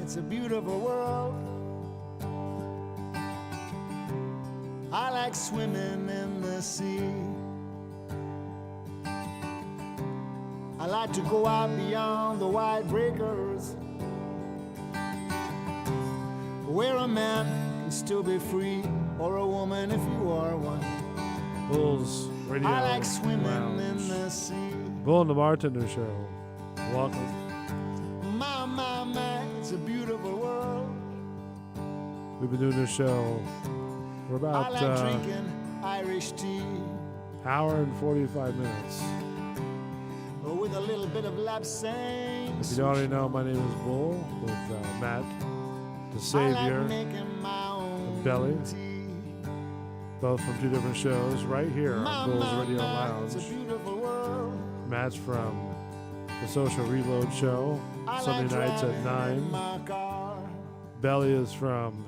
it's a beautiful world. I like swimming in the sea. I like to go out beyond the wide breakers, where a man can still be free, or a woman if you are one. Bulls Radio I like swimming Lounge. in the sea. Bull and the Bartender Show. Welcome. My, it's a beautiful world. We've been doing this show for I about like drinking Irish tea hour and 45 minutes. with a little bit of lapsang. If you don't already know, my name is Bull with Matt, the Savior, and Belly, both from two different shows right here on Bull's Radio Lounge. Matt's from the Social Reload Show, Sunday nights at 9. Belly is from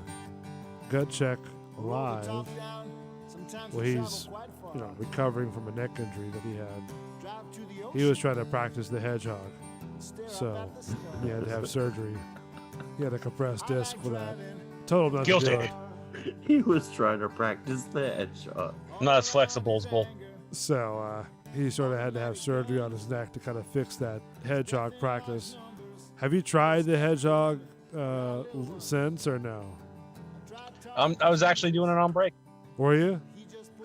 Gut Check Live. Well, he's, recovering from a neck injury that he had. He was trying to practice the hedgehog, so he had to have surgery. He had a compressed disc for that. Told him not to do it. He was trying to practice the hedgehog. Not as flexible as Bull. So he sort of had to have surgery on his neck to kind of fix that hedgehog practice. Have you tried the hedgehog since or no? I was actually doing it on break. Were you?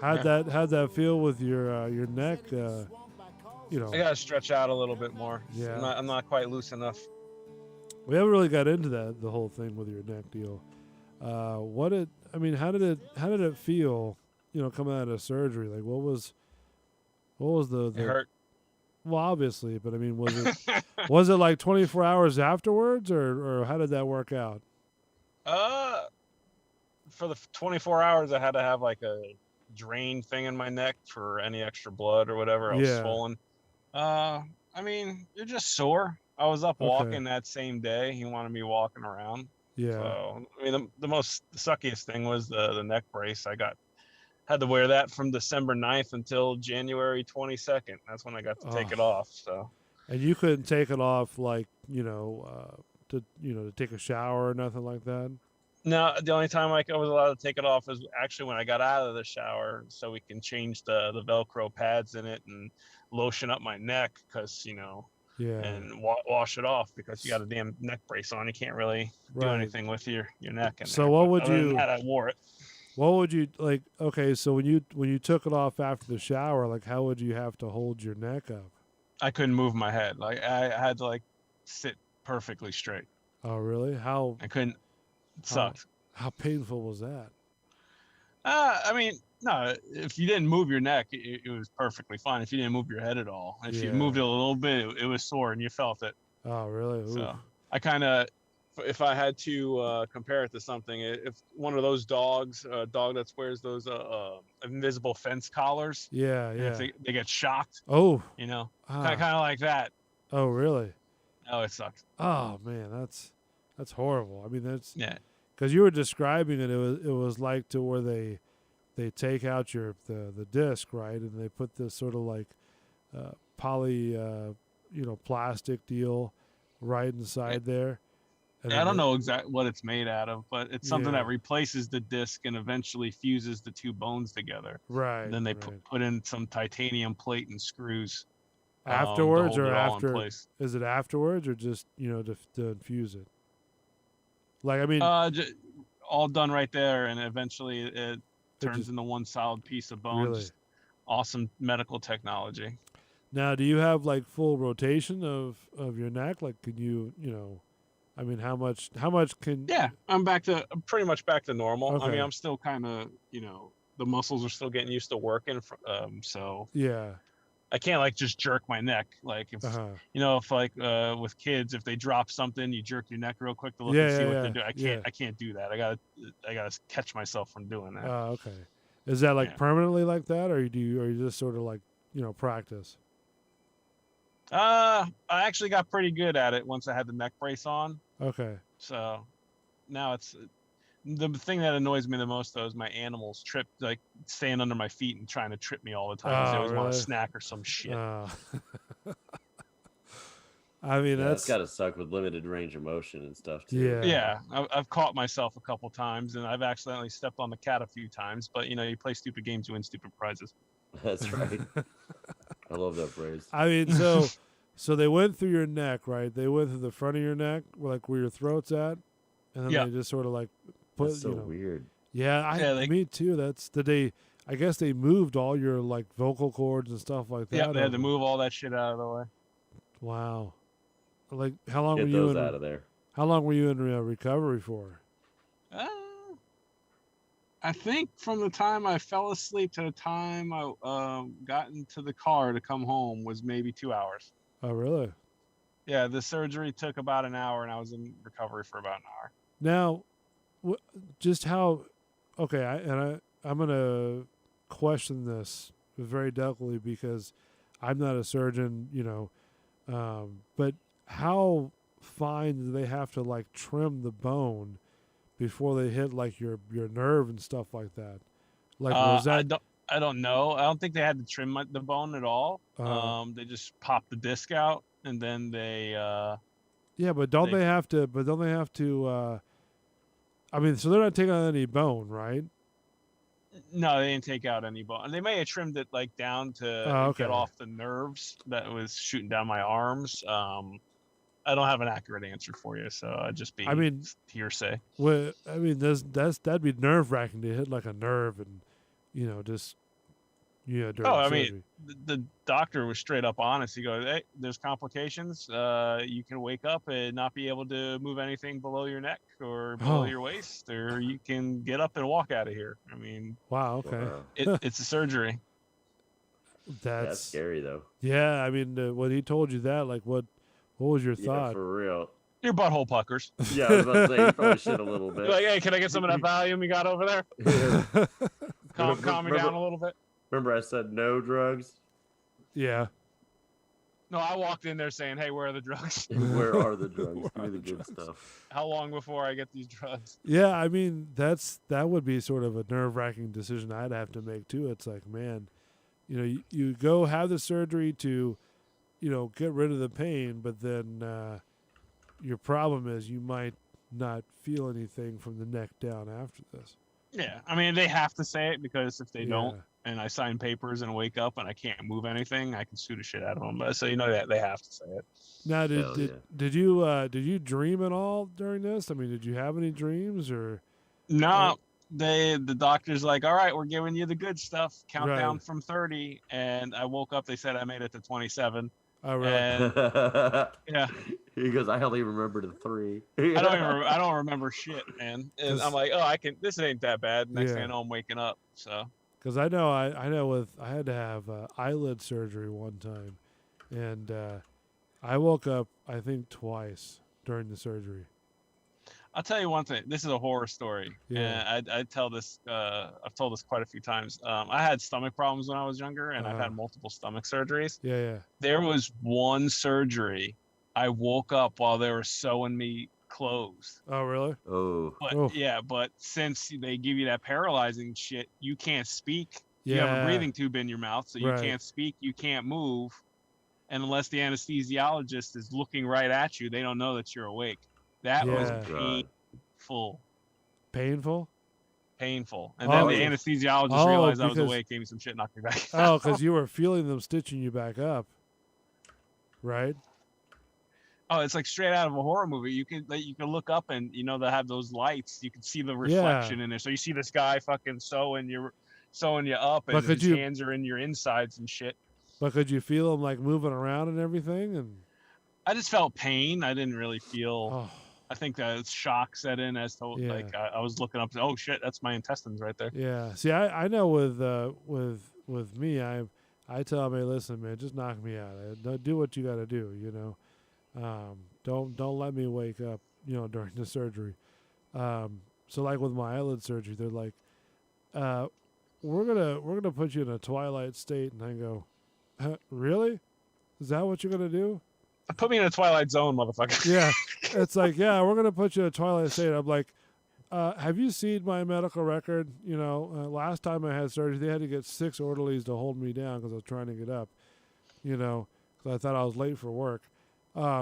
How'd that feel with your neck? I gotta stretch out a little bit more. Yeah. I'm not quite loose enough. We haven't really got into the whole thing with your neck deal. How did it feel? Coming out of surgery, like what was the It hurt. Well, obviously, but I mean, was it like 24 hours afterwards, or how did that work out? For the 24 hours, I had to have like a drain thing in my neck for any extra blood or whatever. I was swollen. You're just sore. I was up walking that same day. He wanted me walking around. Yeah. So, the most suckiest thing was the neck brace. Had to wear that from December 9th until January 22nd. That's when I got to take it off. So. And you couldn't take it off to take a shower or nothing like that? No, the only time I was allowed to take it off is actually when I got out of the shower, so we can change the Velcro pads in it and lotion up my neck because, and wash it off because you got a damn neck brace on. You can't really do anything with your neck. So what would you? I wore it. What would you like? Okay, so when you took it off after the shower, like how would you have to hold your neck up? I couldn't move my head. Like I had to sit perfectly straight. Oh really? How? I couldn't. It sucked. How painful was that? No. If you didn't move your neck, it was perfectly fine. If you didn't move your head at all, if you moved it a little bit, it was sore and you felt it. Oh really? Ooh. So I kind of. If I had to compare it to something, if one of those dogs, a dog that wears those invisible fence collars, if they get shocked, kind of like that. Oh, really? Oh, it sucks. Oh man, that's horrible. I mean, that's because you were describing it. It was like to where they take out the disc, right, and they put this sort of like poly plastic deal right inside there. And I don't know exactly what it's made out of, but it's something that replaces the disc and eventually fuses the two bones together. Right. And then they put in some titanium plate and screws. Afterwards or after? Is it afterwards or just to infuse it? All done right there, and eventually it turns into one solid piece of bone. Really? Just awesome medical technology. Now, do you have like full rotation of your neck? Like, can you how much can? Yeah, I'm pretty much back to normal. Okay. I'm still kind of, the muscles are still getting used to working. So yeah, I can't just jerk my neck. Like if, if with kids, if they drop something, you jerk your neck real quick to look and see what they're doing. I can't do that. I gotta catch myself from doing that. Oh, okay. Is that permanently like that, or you just sort of practice? I actually got pretty good at it once I had the neck brace on. Okay. So now it's the thing that annoys me the most though is my animals staying under my feet and trying to trip me all the time. They always want a snack or some shit. I mean, that's that's got to suck with limited range of motion and stuff too. Yeah. Yeah, I've caught myself a couple times, and I've accidentally stepped on the cat a few times. But you play stupid games, you win stupid prizes. That's right. I love that phrase. I mean, so they went through your neck, right? They went through the front of your neck, like where your throat's at, and then Yeah. they just sort of like put. That's so weird. Yeah, me too. I guess they moved all your like vocal cords and stuff like that. Yeah, they had to move all that shit out of the way. Wow. Like how long Get were you those in? out of there. How long were you in recovery for? I think from the time I fell asleep to the time I got into the car to come home was maybe 2 hours. Oh, really? Yeah, the surgery took about an hour, and I was in recovery for about an hour. Now, just how? Okay, I'm gonna question this very delicately because I'm not a surgeon, but how fine do they have to like trim the bone before they hit like your nerve and stuff like that? Like was that? I don't know. I don't think they had to trim the bone at all. They just popped the disc out, and then they. Yeah, but don't they have to? But don't they have to? I mean, so they're not taking out any bone, right? No, they didn't take out any bone. They may have trimmed it like down to get off the nerves that was shooting down my arms. I don't have an accurate answer for you, so I'd just be hearsay. Well, I mean, that'd be nerve wracking to hit like a nerve and just during surgery. The doctor was straight up honest. He goes, "Hey, there's complications. You can wake up and not be able to move anything below your neck or below your waist, or you can get up and walk out of here." I mean, wow, okay, it's a surgery. That's scary though. Yeah, I mean, when he told you that, like, what was your thought? For real. Your butthole puckers. Yeah, I was about to say, you probably shit a little bit. You're like, hey, can I get some of that Valium you got over there? Yeah. Calm me down a little bit. Remember I said no drugs? Yeah. No, I walked in there saying, hey, where are the drugs? Where are the drugs? Give me the good stuff. How long before I get these drugs? Yeah, I mean, that would be sort of a nerve-wracking decision I'd have to make, too. It's like, man, you go have the surgery to, get rid of the pain, but then your problem is you might not feel anything from the neck down after this. Yeah, I mean, they have to say it because if they don't, and I sign papers and wake up and I can't move anything, I can sue the shit out of them. But so that they have to say it. Now, did you dream at all during this? I mean, did you have any dreams or? No, the doctor's like, all right, we're giving you the good stuff. Countdown from 30, and I woke up. They said I made it to 27. Oh, really? And, yeah. He goes, I only remember the 3. I don't remember shit, man. And I'm like, oh, this ain't that bad. Next thing I know, I'm waking up. So. Because I know I had to have eyelid surgery one time, and I woke up I think twice during the surgery. I'll tell you one thing. This is a horror story. Yeah. And I tell this. I've told this quite a few times. I had stomach problems when I was younger, and I've had multiple stomach surgeries. Yeah. There was one surgery. I woke up while they were sewing me closed. Oh, really? Oh. But but since they give you that paralyzing shit, you can't speak. You have a breathing tube in your mouth, so you can't speak. You can't move, and unless the anesthesiologist is looking right at you, they don't know that you're awake. That was painful. Painful? Painful. And then the anesthesiologist realized I was awake, gave me some shit, knocked me back. Oh, because you were feeling them stitching you back up, right? Oh, it's like straight out of a horror movie. You can look up and they'll have those lights. You can see the reflection in there. So you see this guy fucking sewing you up, and his hands are in your insides and shit. But could you feel him like moving around and everything? And I just felt pain. I didn't really feel. I think that shock set in as to like I was looking up. Oh shit, that's my intestines right there. Yeah. See, I know with me, I tell him, hey, listen, man, just knock me out. Do what you got to do. Don't let me wake up, during the surgery. So like with my eyelid surgery, they're like, we're gonna put you in a twilight state, and I go, really? Is that what you're gonna do? Put me in a twilight zone, motherfucker. Yeah, it's like, we're gonna put you in a twilight state. I'm like, have you seen my medical record? Last time I had surgery, they had to get 6 orderlies to hold me down because I was trying to get up. Because I thought I was late for work.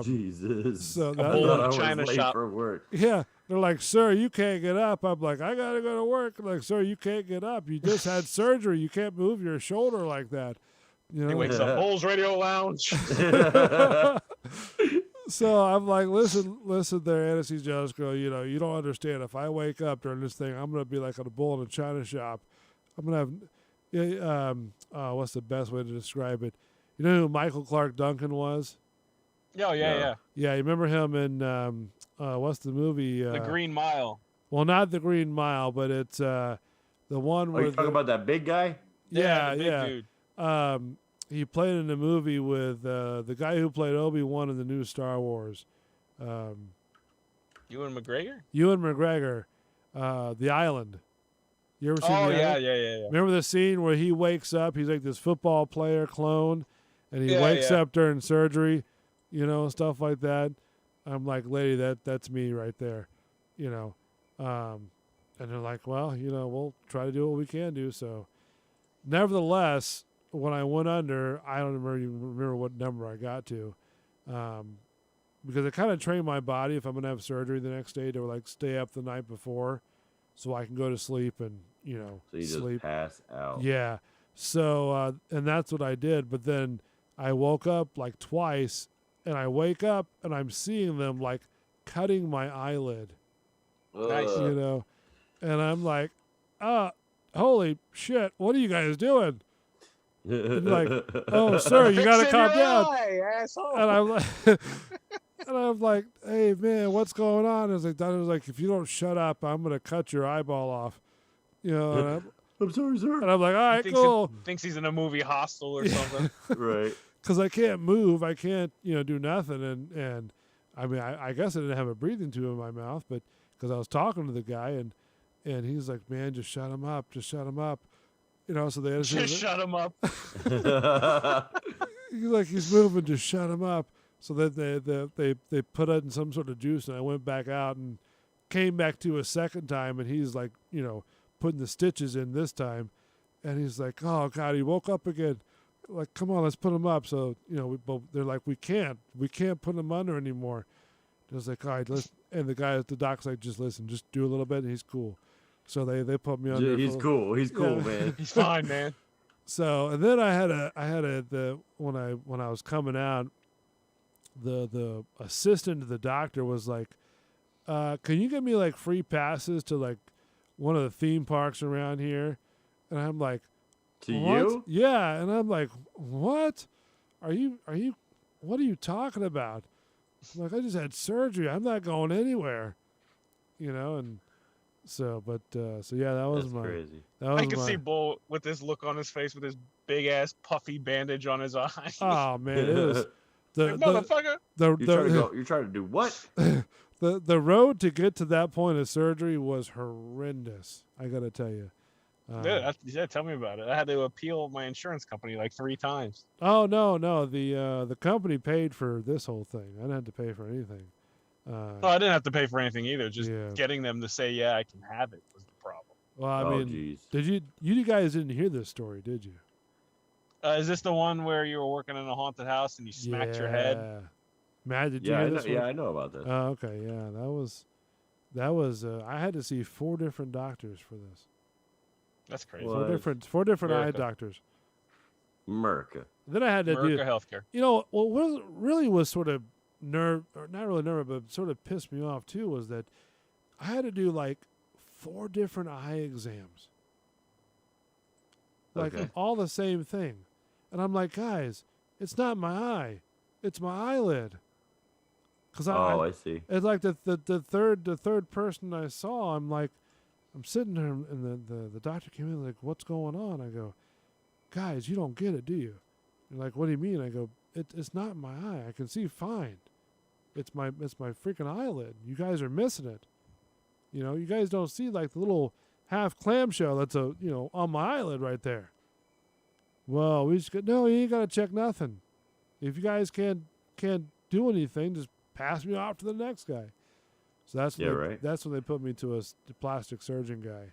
Jesus. So A that, bull in I a was china late shop. for work. yeah, they're like, sir, you can't get up. I'm like, I gotta go to work. Like, sir, you can't get up. You just had surgery. You can't move your shoulder like that. You He know. wakes up, Bulls Radio Lounge. So I'm like, listen, there, anesthesiologist girl. You know, you don't understand. If I wake up during this thing, I'm gonna be like a bull in a china shop. I'm gonna have, what's the best way to describe it? You know who Michael Clark Duncan was? Oh, yeah. Yeah, you remember him in what's the movie? The Green Mile. Well, not the Green Mile, but it's the one Are where you talking about that big guy? yeah, the big dude. He played in a movie with the guy who played Obi-Wan in the new Star Wars. Ewan McGregor? Ewan McGregor, The Island. You ever seen Oh, The Island? yeah. Remember the scene where he wakes up? He's like this football player clone, and he wakes up during surgery, you know, stuff like that. I'm like, lady, that's me right there, you know. And they're like, well, you know, we'll try to do what we can do. So, nevertheless, when I went under, I don't even remember what number I got to, because it kind of trained my body if I'm gonna have surgery the next day to like stay up the night before, so I can go to sleep and So you sleep. just pass out. Yeah. So and that's what I did. But then I woke up like twice, and I wake up and I'm seeing them like cutting my eyelid. Nice. You know, and I'm like, holy shit, what are you guys doing? And like, oh, sir, you got to calm down. And I'm like, and I'm like, hey, man, what's going on? And Doctor was like, if you don't shut up, I'm going to cut your eyeball off. You know, and I'm sorry, sir. and I'm like, all right, cool. Thinks he's in a movie Hostel or something. Right. Because I can't move. I can't, do nothing. And I mean, I guess I didn't have a breathing tube in my mouth, but because I was talking to the guy, and he's like, man, just shut him up. Just shut him up. You know, so they Just shut him up. He's like, he's moving, just shut him up. So that they put it in some sort of juice, and I went back out and came back to a second time, and he's like, putting the stitches in this time, and he's like, oh God, he woke up again. Like, come on, let's put him up. So but they're like, we can't put him under anymore. I was like, all right, let's. And the doc's like, just listen, just do a little bit, and he's cool. So they put me under. He's cool. He's cool, man. He's fine, man. So, and then I had when I was coming out, the assistant to the doctor was like, can you give me like free passes to like one of the theme parks around here? And I'm like, to what? you? Yeah. And I'm like, what? What are you talking about? I'm like, I just had surgery. I'm not going anywhere, and so, yeah, that was That's crazy. I can see Bull with this look on his face with his big ass puffy bandage on his eye. Oh man, it was motherfucker. You're trying to do what? The road to get to that point of surgery was horrendous. I gotta tell you. Yeah, tell me about it. I had to appeal my insurance company like 3 times. Oh no, the company paid for this whole thing. I didn't have to pay for anything. I didn't have to pay for anything either. Just getting them to say, yeah, I can have it was the problem. Well, I mean, geez. did you guys didn't hear this story, did you? Is this the one where you were working in a haunted house and you smacked your head? Matt, did you hear this one? Yeah, I know about this. Oh, okay, yeah, that was. I had to see 4 different doctors for this. That's crazy. What? Four different eye doctors. America. Then I had to do healthcare. What really was sort of not really nerve, but sort of pissed me off too was that I had to do like 4 different eye exams. Like all the same thing. And I'm like, guys, it's not my eye. It's my eyelid. I see. It's like the third person I saw, I'm sitting there and the doctor came in like, what's going on? I go, guys, you don't get it, do you? They're like, what do you mean? I go, it's not my eye. I can see fine. It's my freaking eyelid. You guys are missing it. You guys don't see like the little half clamshell that's on my eyelid right there. Well, we just go, no, you ain't got to check nothing. If you guys can't do anything, just pass me off to the next guy. So that's when they put me to a plastic surgeon guy.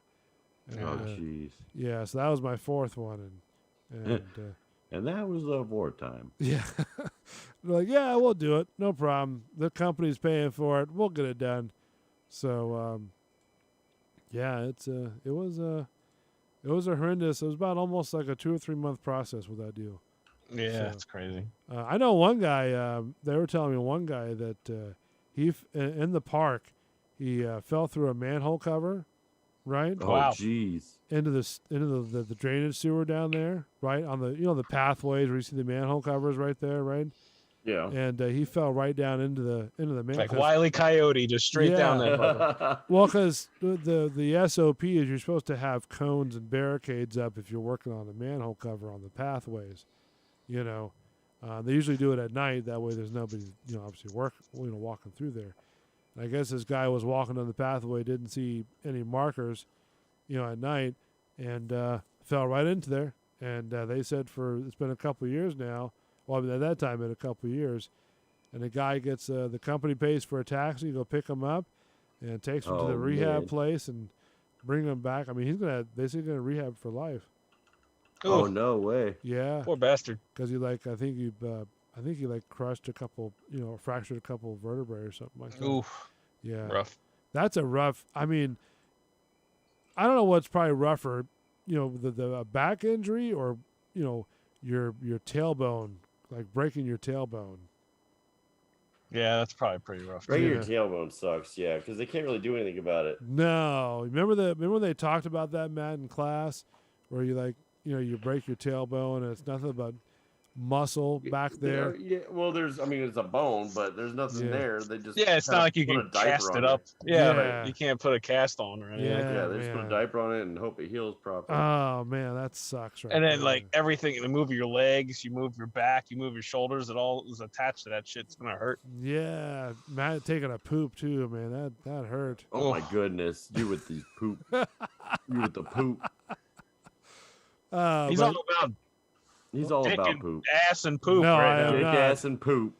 And, jeez. Yeah, so that was my 4th one, and and that was wartime. Yeah. They're like, yeah, we'll do it. No problem. The company's paying for it. We'll get it done. So, yeah, it was a horrendous. It was about almost like a 2 or 3 month process with that deal. Yeah, So, it's crazy. I know one guy. They were telling me one guy that in the park, he fell through a manhole cover, right? Oh, Wow. jeez. Into the drainage sewer down there, right on the the pathways where you see the manhole covers right there, right? Yeah. And he fell right down into the manhole. Like Wile E. Coyote, just straight down that fucker. Well, because the SOP is you're supposed to have cones and barricades up if you're working on a manhole cover on the pathways. They usually do it at night. That way, there's nobody, obviously walking through there. And I guess this guy was walking on the pathway, didn't see any markers, at night, and fell right into there. And they said it's been a couple of years now. Well, I mean, at that time, in a couple of years, and the guy gets the company pays for a taxi, go pick him up, and takes him to the rehab place and bring him back. I mean, he's basically gonna rehab for life. Oh, no way. Yeah. Poor bastard. Because I think he crushed a couple, fractured a couple of vertebrae or something like that. Oof. Yeah. Rough. That's a rough. I mean, I don't know what's probably rougher, the back injury or your tailbone, like breaking your tailbone. Yeah, that's probably pretty rough. Breaking your tailbone sucks, yeah, because they can't really do anything about it. No, remember when they talked about that, Matt, in class, where you break your tailbone and it's nothing but muscle back there. Yeah, well, it's a bone, but there's nothing there. They just it's not like you can cast it up. Yeah, you can't put a cast on or anything. Yeah, they just put a diaper on it and hope it heals properly. Oh man, that sucks. Right. And then everything, you move your legs, you move your back, you move your shoulders. It all is attached to that shit. It's gonna hurt. Yeah, Matt taking a poop too, man. That hurt. Oh my goodness, you with the poop. You with the poop. He's all about poop. Ass and poop no, right now. Dick, ass, and poop.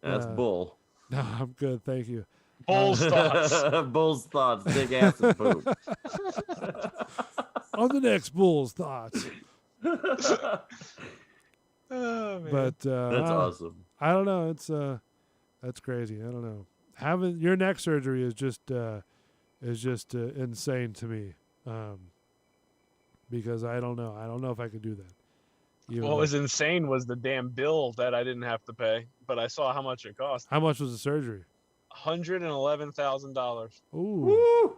That's bull. No, I'm good. Thank you. Bull's thoughts. Bull's thoughts. Dick, ass, and poop. On the next Bull's thoughts. Oh, man. But that's awesome. I don't know. It's that's crazy. I don't know. Having your neck surgery is just insane to me. Because I don't know. I don't know if I could do that. What was insane was the damn bill that I didn't have to pay, but I saw how much it cost. How much was the surgery? $111,000. Ooh. Woo!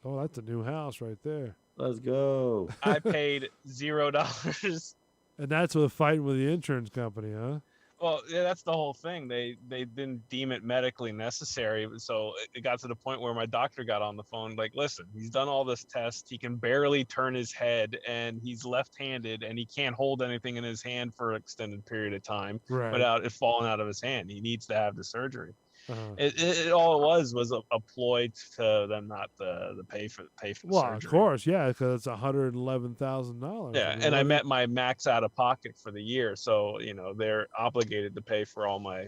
Oh, that's a new house right there. Let's go. I paid $0. And that's with fighting with the insurance company, huh? Well, yeah, that's the whole thing. They didn't deem it medically necessary. So it got to the point where my doctor got on the phone, like, listen, he's done all this test. He can barely turn his head and he's left-handed and he can't hold anything in his hand for an extended period of time without it falling out of his hand. He needs to have the surgery. It all it was a ploy to them not to pay for the surgery. Well, of course, yeah, because it's $111,000. Yeah, and I met my max out of pocket for the year, so they're obligated to pay for all my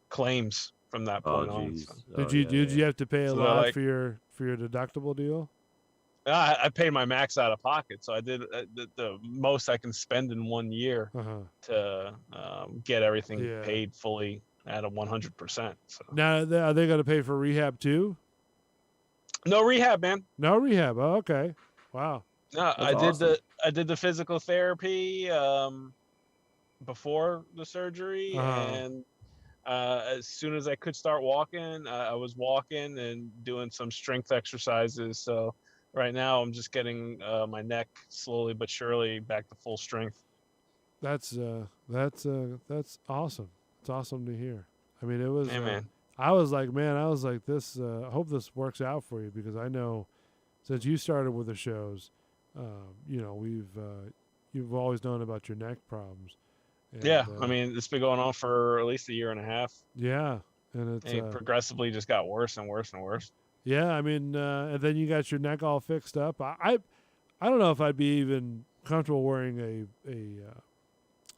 claims from that point on. So. Did you have to pay a lot for your deductible deal? I paid my max out of pocket, so I did the most I can spend in 1 year to get everything paid fully at a 100%. So. Now, are they going to pay for rehab too? No rehab, man. No rehab. Oh, okay. Wow. No, I did the physical therapy before the surgery, and as soon as I could start walking, I was walking and doing some strength exercises. So right now, I'm just getting my neck slowly but surely back to full strength. That's awesome. It's awesome to hear. I mean, it was. Hey, man. I was like, this. I hope this works out for you because I know, since you started with the shows, you've always known about your neck problems. And, I mean, it's been going on for at least a year and a half. Yeah, and it progressively just got worse and worse and worse. Yeah, I mean, and then you got your neck all fixed up. I don't know if I'd be even comfortable wearing a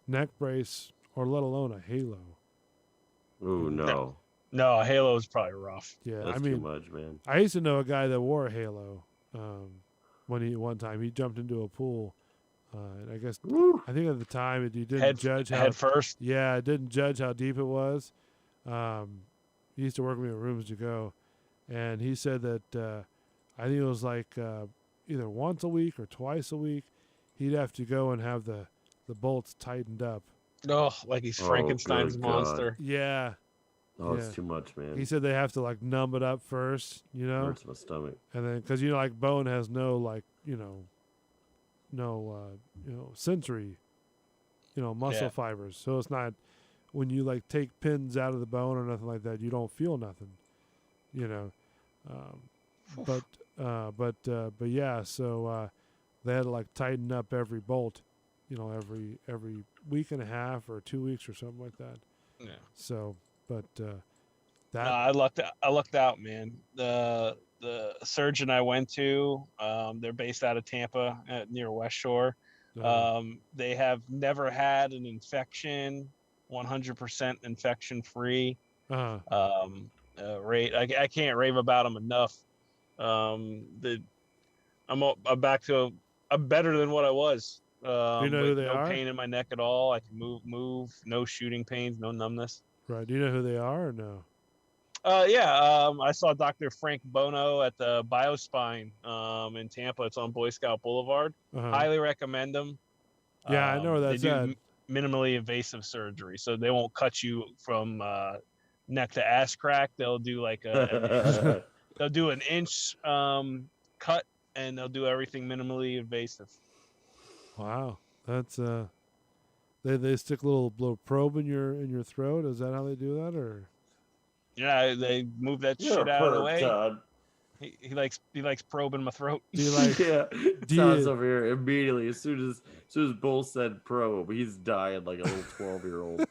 neck brace or let alone a halo. Ooh, no. No, a halo is probably rough. Yeah, that's too much, man. I used to know a guy that wore a halo. One time he jumped into a pool And I guess Woo. I think at the time you didn't judge how head first. Yeah, it didn't judge how deep it was. He used to work with me at Rooms to Go, and he said that I think it was like either once a week or twice a week, he'd have to go and have the bolts tightened up. Oh, like he's Frankenstein's good God. monster. Yeah. Oh, Yeah. it's too much, man. He said they have to like numb it up first, you know, Hurts my stomach. and then because like bone has no like sensory, muscle Yeah. fibers, so it's not when you like take pins out of the bone or nothing like that, you don't feel nothing, but yeah, so they had to like tighten up every bolt, every week and a half or 2 weeks or something like that. Yeah. So, but No, I lucked out, man. The surgeon I went to, they're based out of Tampa, near West Shore. They have never had an infection, 100% infection free. I can't rave about them enough. I'm better than what I was. Do you know who they no are? pain in my neck at all. I can move. No shooting pains. No numbness. Right. Do you know who they are or no? I saw Dr. Frank Bono at the Biospine in Tampa. It's on Boy Scout Boulevard. Highly recommend them. Yeah, I know where that's they at. do minimally invasive surgery, so they won't cut you from neck to ass crack. They'll do like they'll do an inch cut, and they'll do everything minimally invasive. Wow, that's they stick a little probe in your throat. Is that how they do that, or? Yeah, they move that You're shit a out of the perv, way. Todd. He likes probing my throat. Do you like? Yeah, do Todd's you- over here immediately. As soon as Bull said probe, he's dying like a little 12-year-old.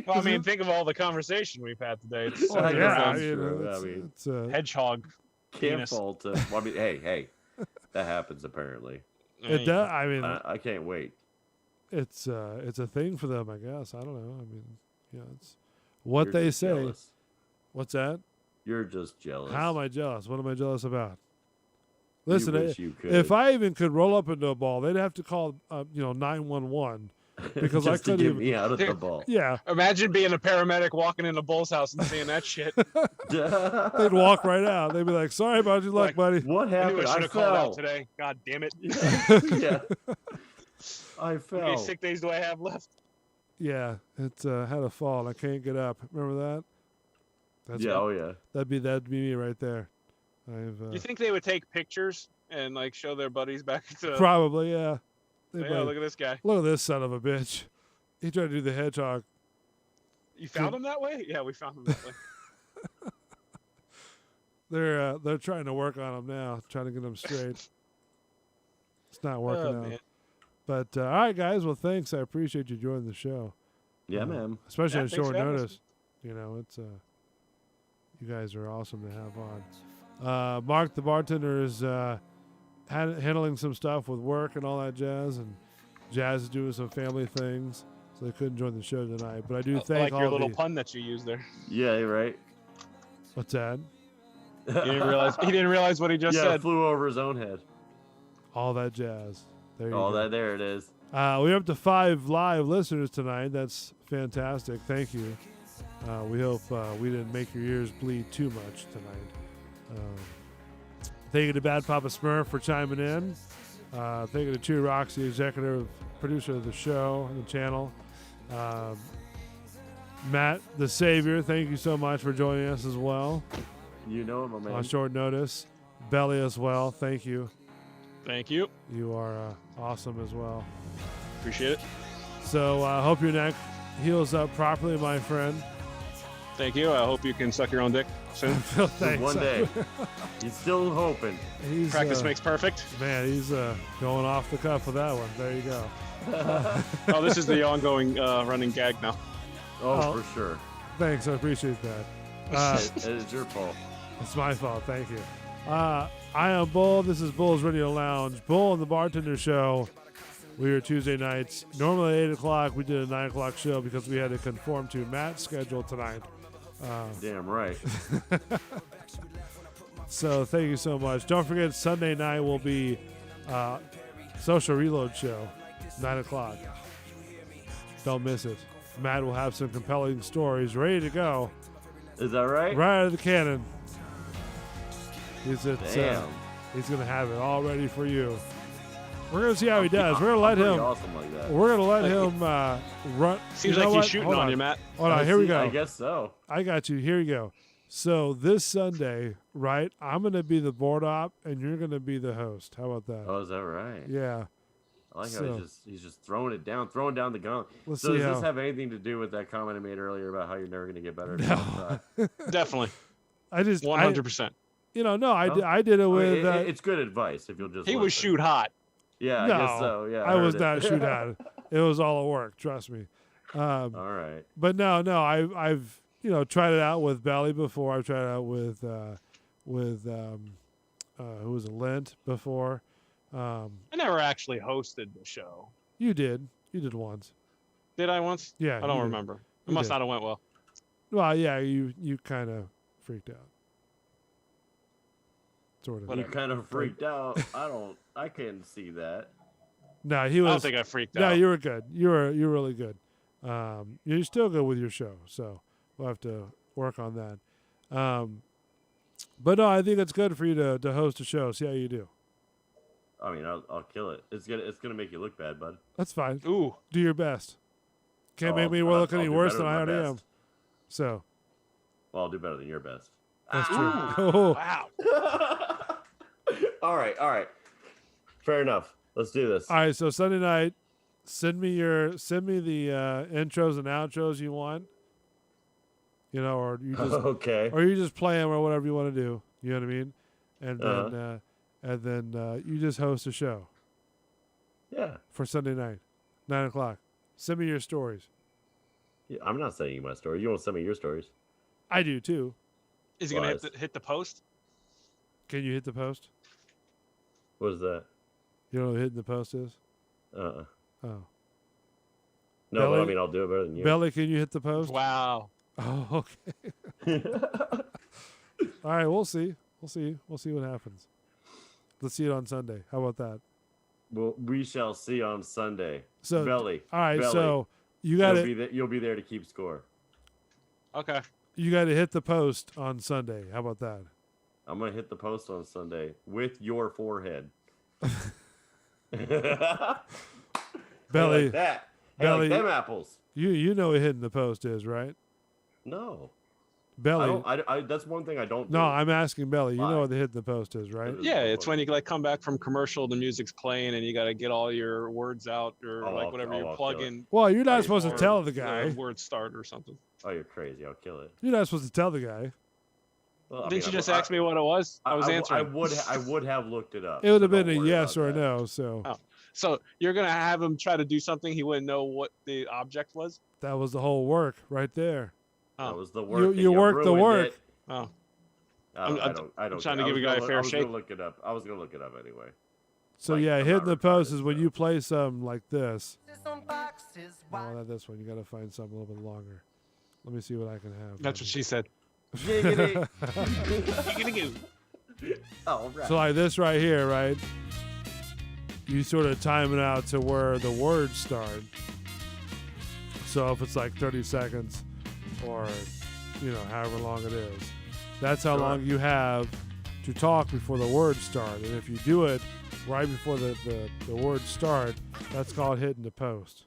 Well, I mean, think of all the conversation we've had today. It's Oh, I guess yeah, that's true. it's, I mean, it's hedgehog. can't penis. fault him. Well, I mean, hey, that happens apparently. it does. I mean, I can't wait. it's a thing for them, I guess. I don't know. I mean, it's what You're they just say. jealous. What's that? You're just jealous. How am I jealous? What am I jealous about? You Listen, wish you could. if I even could roll up into a ball, they'd have to call 911 because just I to couldn't get even. me out of the ball. Yeah, Imagine being a paramedic walking into Bull's house and seeing that shit. they'd walk right out. They'd be like, "Sorry about your luck, Like, buddy." What I knew happened? I should I have called out fell. today. God damn it. Yeah. I How fell. many sick days do I have left? Yeah, it's had a fall. And I can't get up. Remember that? That's Yeah, oh yeah. that'd be me right there. I've You think they would take pictures and like show their buddies back to? probably yeah. They'd be Yeah, like, look at this guy. look at this son of a bitch. He tried to do the hedgehog. You found him that way? Yeah, we found him that way. They're trying to work on him now, trying to get him straight. It's not working Oh, out. man. But all right, guys. Well, thanks. I appreciate you joining the show. Yeah, man. Especially Yeah, on thanks short for having us. notice. It's you guys are awesome to have on. Mark the bartender is handling some stuff with work and all that jazz, and Jazz is doing some family things, so they couldn't join the show tonight. But I do I thank like all your little the. pun that you used there. Yeah, you're right. What's that? He didn't realize what he just yeah, said. it flew over his own head. All that jazz. There you Oh, go. there it is. We're up to 5 live listeners tonight. That's fantastic. Thank you. We hope we didn't make your ears bleed too much tonight. Thank you to Bad Papa Smurf for chiming in. Thank you to Cheer Rocks, the executive producer of the show and the channel. Matt the Savior, thank you so much for joining us as well You know him, my man. on short notice. Belly as well, thank you. Thank you. You are awesome as well. Appreciate it. So I hope your neck heals up properly, my friend. Thank you. I hope you can suck your own dick soon. Thanks. One day. He's still hoping. He's, Practice makes perfect. Man, he's going off the cuff with that one. There you go. Oh, this is the ongoing running gag now. Oh, for sure. Thanks, I appreciate that. It is your fault. It's my fault. Thank you. I am Bull. This is Bull's Radio Lounge. Bull and the Bartender Show. We are Tuesday nights. Normally at 8 o'clock. We did a 9 o'clock show because we had to conform to Matt's schedule tonight. Damn right. So thank you so much. Don't forget, Sunday night will be Social Reload Show, 9 o'clock. Don't miss it. Matt will have some compelling stories ready to go. Is that right? Right out of the cannon. He's going to have it all ready for you. We're going to see how he does. We're going to let him. Awesome like that. We're going to let him run. Seems like he's shooting on you, Matt. Hold on, here we go. I guess so. I got you. Here we go. So this Sunday, right, I'm going to be the board op, and you're going to be the host. How about that? Oh, is that right? Yeah. I like how he's just throwing down the gauntlet. Let's so see does how. this have anything to do with that comment I made earlier about how you're never going to get better? No. Definitely. I just 100%. I did it with. It's good advice if you'll just. He was shoot hot. Yeah, I no, guess so. Yeah, I was not shoot hot. It was all a work. Trust me. All right. But no, I've tried it out with Belly before. I've tried it out with who was it, Lent before. I never actually hosted the show. You did once. Did I once? Yeah, I don't remember. It must not have went well. Well, yeah, you kind of freaked out. Sort of. You kind of freaked out. I can't see that. No, he was. I don't think I freaked out. No, you were good. You're really good. You're still good with your show, so we'll have to work on that. But no, I think it's good for you to host a show. See how you do. I mean, I'll kill it. It's gonna make you look bad, bud. That's fine. Ooh, do your best. Can't make me look any worse than I already am. So. Well, I'll do better than your best. That's true. Oh. Wow. All right. Fair enough. Let's do this. All right. So Sunday night, send me the intros and outros you want. Or you just okay. Or you just play them or whatever you want to do. You know what I mean? And then you just host a show. Yeah. For Sunday night, 9 o'clock. Send me your stories. Yeah, I'm not sending you my stories. You want to send me your stories? I do too. Is he gonna hit the post? Can you hit the post? What is that? You know what hitting the post is? Oh. No, Belly, but I mean, I'll do it better than you. Belly, can you hit the post? Wow. Oh, okay. All right, we'll see. We'll see what happens. Let's see it on Sunday. How about that? Well, we shall see on Sunday. So Belly. All right, Belly. so you got You'll be there to keep score. Okay. You got to hit the post on Sunday. How about that? I'm gonna hit the post on Sunday with your forehead. Belly. Like that. Belly. Like them apples. You know what hitting the post is, right? No. Belly. That's one thing I don't do. No, I'm asking Belly. You know what the hitting the post is, right? Yeah, it's when you come back from commercial, the music's playing, and you got to get all your words out or whatever you're plugging. Well, you're not supposed to tell the guy. Word start or something. Oh, you're crazy. I'll kill it. You're not supposed to tell the guy. Well, Didn't you just ask me what it was? I was answering. I would have looked it up. It would have been a yes or a no. So. Oh. So you're gonna have him try to do something he wouldn't know what the object was? That was the whole work right there. Oh. That was the work. You worked the work. It. Oh. I don't. I'm trying to give a guy a fair shake. I was gonna look it up anyway. So yeah, hitting the post is when you play something like this. Oh, not this one. You got to find something a little bit longer. Let me see what I can have. That's what she said. Giggity. Oh, right. So like this right here, right? You sort of time it out to where the words start. So if it's like 30 seconds or, however long it is, that's how long you have to talk before the words start. And if you do it right before the words start, that's called hitting the post.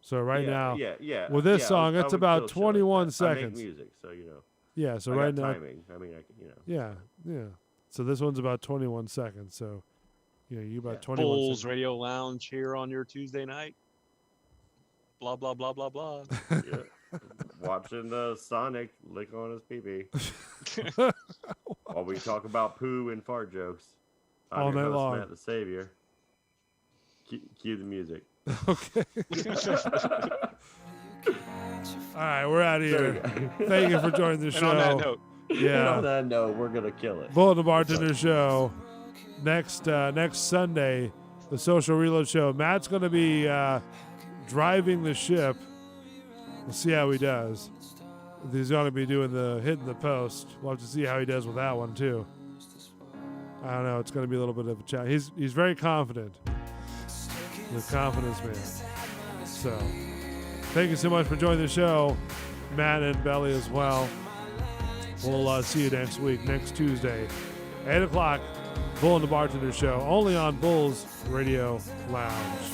So now, with this song, it's about 21 seconds. I make music, so Yeah, so I right got now. timing. I mean, Yeah. So this one's about 21 seconds. So, you about 21 Bulls seconds. Radio Lounge here on your Tuesday night. Blah, blah, blah, blah, blah. Yeah. Watching Sonic lick on his pee-pee. While we talk about poo and fart jokes. All night long. Matt the Savior. Cue the music. Okay. All right, we're out of here. Thank you for joining the show. And on that note. Yeah. And on that note, we're gonna kill it. Bulletin Bartender Show. Next Sunday, the Social Reload Show. Matt's gonna be driving the ship. We'll see how he does. He's gonna be doing hitting the post. We'll have to see how he does with that one too. I don't know. It's going to be a little bit of a challenge. He's very confident. The confidence man. So, thank you so much for joining the show, Matt and Belly as well. We'll see you next week, next Tuesday, 8 o'clock, Bull and the Bartender Show, only on Bull's Radio Lounge.